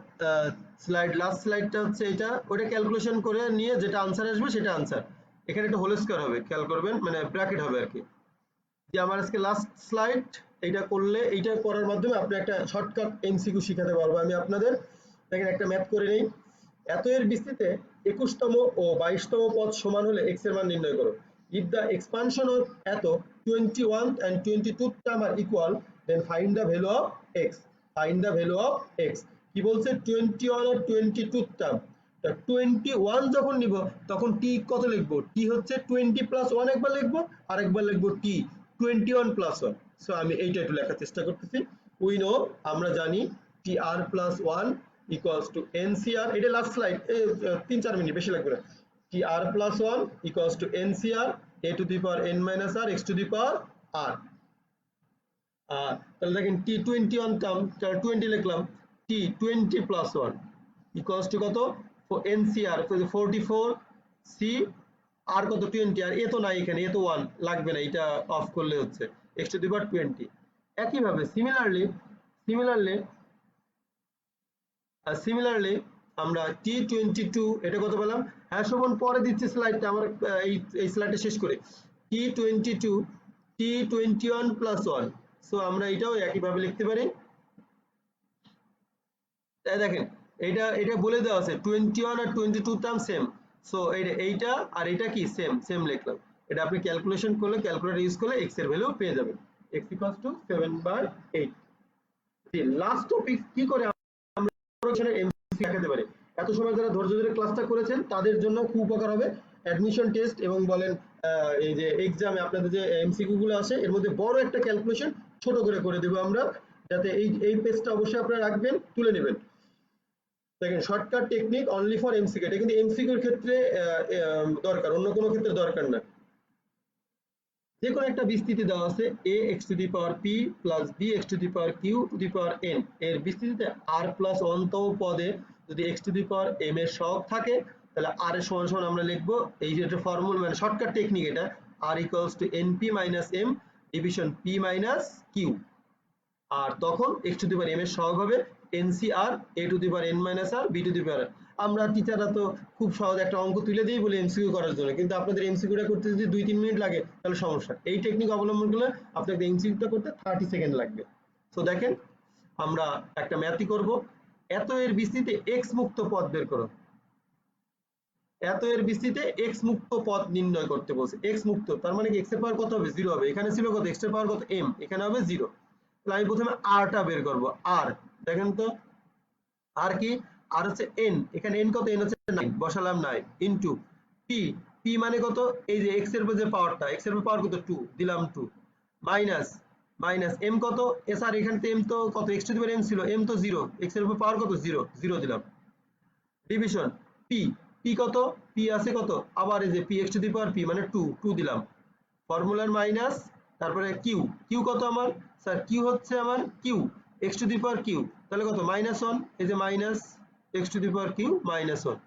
লাস্ট স্লাইডটা হচ্ছে এটা, ওটা ক্যালকুলেশন করে নিয়ে যেটা আনসার আসবে সেটা আনসার, এখানে একটা হোল স্কয়ার হবে, খেয়াল করবেন, মানে ব্র্যাকেট হবে আর কি। যে আমার আজকে লাস্ট স্লাইড, এইটা করলে, এইটা করার মাধ্যমে আপনি একটা শর্টকাট এমসিকিউ শিখাতে পারবো আমি আপনাদের। দেখেন একটা ম্যাথ করে নেই, এত এর বিস্তৃতিতে 21তম ও 22তম পদ সমান হলে x এর মান নির্ণয় করো। If the expansion of এত 21 and 22 term are equal, then find the value of x. Find the value of x. কি বলছে 21 আর 22 টার্ম, 21 যখন নিব তখন টি কত লিখবো, টি হচ্ছে 20 প্লাস 1 একবার লিখবো, আর একবার লিখবো টি 21 প্লাস 1। সো আমি এইটা একটু লেখার চেষ্টা করতেছি। উই নো, আমরা জানি t r plus 1 equals to nCr, এটা লাস্ট স্লাইড, 3-4 মিনিট বেশি লাগবে না। T r plus 1 equals to nCr a to the power n minus r x to the power r. তাহলে দেখেন টি 21 টার্ম, 20 লিখলাম, t 20 plus 1 equals to কত, nCr 44 c r কত 20, আর এ তো নাই এখানে, এ তো 1 লাগবে না, এটা অফ করলে হচ্ছে x টু দি পাওয়ার 20। একইভাবে সিমিলারলি আমরা T22 এটা কত পেলাম, হ্যাঁ শোভন পরে দিচ্ছে স্লাইডটা, আমার এই স্লাইডটা শেষ করে T22 T21 প্লাস 1। সো আমরা এটাও একইভাবে লিখতে পারি। তাই দেখেন এটা বলে দেওয়া আছে 21 আর 22 টার্ম সেম, সো এইটা আর এটা কি সেম লিখলাম। এটা আপনি ক্যালকুলেশন করলে, ক্যালকুলেটর ইউজ করলে x এর ভ্যালু পেয়ে যাবেন, x = 7/8। লাস্ট টপিক কি করে আমরা এমসিকিউ দেখাতে পারি। এত সময় যারা ধৈর্য ধরে ক্লাসটা করেছেন তাদের জন্য খুব উপকার হবে। অ্যাডমিশন টেস্ট এবং বলেন এই যে এক্সামে আপনাদের যে এমসিকিউ গুলো আসে এর মধ্যে বড় একটা ক্যালকুলেশন ছোট করে দেব আমরা, যাতে এই পেজটা অবশ্যই আপনারা রাখবেন, তুলে নেবেন। দেখেন shortcut technique only for MCQ, এটা কিন্তু এমসিকিউর ক্ষেত্রে দরকার, অন্য কোনো ক্ষেত্রে দরকার না। যে কোনো একটা বিস্তৃতি দেওয়া আছে a x to the power p plus b x to the power q two the power n, এর বিস্তৃতিতে r প্লাস 1 তম পদে যদি x to the power m এর সহগ থাকে তাহলে r এর সমান সমান আমরা লিখবো, এই যে একটা ফর্মুলা মানে শর্টকাট টেকনিক এটা, r equals to np minus m division p minus q, আর তখন x to the power m এর সহগ হবে ncr a to the power n minus r b to the power. আমরা টিচাররা তো খুব সহজ একটা অঙ্ক তুলে দিই বলে এমসিকিউ করার জন্য, কিন্তু আপনাদের এমসিকিউটা করতে যদি 2-3 মিনিট লাগে তাহলে সমস্যা। এই টেকনিক অবলম্বন করলে আপনাদের এমসিকিউটা করতে 30 সেকেন্ড লাগবে। তো দেখেন আমরা একটা ম্যাথই করব, এত এর বিস্তৃতিতে x মুক্ত পদ বের করো, এত এর বিস্তৃতিতে x মুক্ত পদ নির্ণয় করতে বলছে। x মুক্ত তার মানে কি x এর পাওয়ার কত হবে, 0 হবে, এখানে ছিল কত x এর পাওয়ার কত m, এখানে হবে 0। তাহলে আমি প্রথমে r টা বের করব, r দেখেন তো r কি, r হচ্ছে n, এখানে n কত, n হচ্ছে 9 বসালাম 9 ইনটু p, p মানে কত, এই যে x এর উপর যে পাওয়ারটা, x এর উপর পাওয়ার কত 2 দিলাম 2 মাইনাস m কত s, আর এখানে তো m তো কত x to the power m ছিল, m তো 0, x এর উপর পাওয়ার কত 0 0 দিলাম, ডিভিশন p, p কত, p আছে কত, আবার এই যে p x to the power p মানে 2 দিলাম, ফর্মুলার মাইনাস, তারপরে q, q কত আমার স্যার, q হচ্ছে আমার q x to the power q, তাহলে কত -1, এই যে minus x to the power q -1,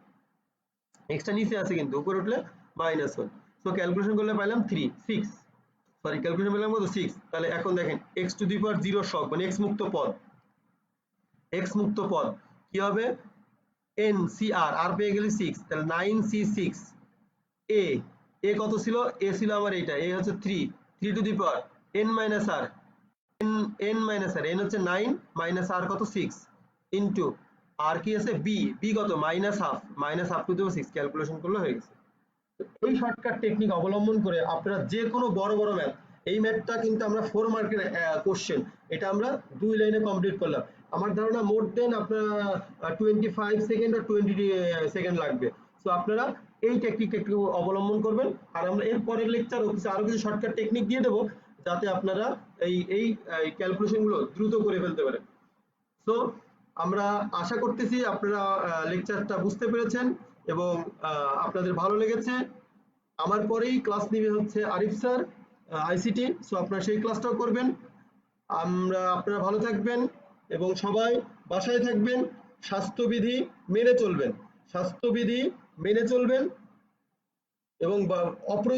x টা নিচে আছে কিন্তু উপরে উঠলে -1। সো ক্যালকুলেশন করলে পাইলাম 6, সরি ক্যালকুলেশন পেলাম কত 6। তাহলে এখন দেখেন x টু দি পাওয়ার 0 সহগ মানে x মুক্ত পদ কি হবে, ncr, r পেয়ে গেলে 6, তাহলে 9c6 a কত ছিল, a ছিল আমার এইটা, a হচ্ছে 3 two the power n minus r, n হচ্ছে 9 মাইনাস r কত 6 ইনটু আর কি আছে b কত -half two the power 6, calculation করলে হয়ে গেছে। এই শর্টকাট টেকনিক অবলম্বন করে আপনারা যে কোনো বড় ম্যাথ, এই ম্যাথটা কিন্তু আমরা 4 মার্কের কোশ্চেন, এটা আমরা 2 লাইনে কমপ্লিট করলাম। আমার ধারণা মোর দেন আপনারা 25 সেকেন্ড আর 20 সেকেন্ড লাগবে। সো আপনারা এই টেকনিকটা একটু অবলম্বন করবেন, আর আমরা এর পরের লেকচার আরো কিছু শর্টকাট টেকনিক দিয়ে দেবো যাতে আপনারা এই ক্যালকুলেশন গুলো দ্রুত করে ফেলতে পারেন। সো আমরা আশা করতেছি আপনারা লেকচারটা বুঝতে পেরেছেন এবং আপনাদের ভালো লেগেছে। আমার পরেই ক্লাস নিবে হচ্ছে আরিফ স্যার আইসিটি, সো আপনারা সেই ক্লাসটাও করবেন। আপনারা ভালো থাকবেন এবং সবাই বাসায় থাকবেন, স্বাস্থ্যবিধি মেনে চলবেন এবং অপ্রয়োজনীয়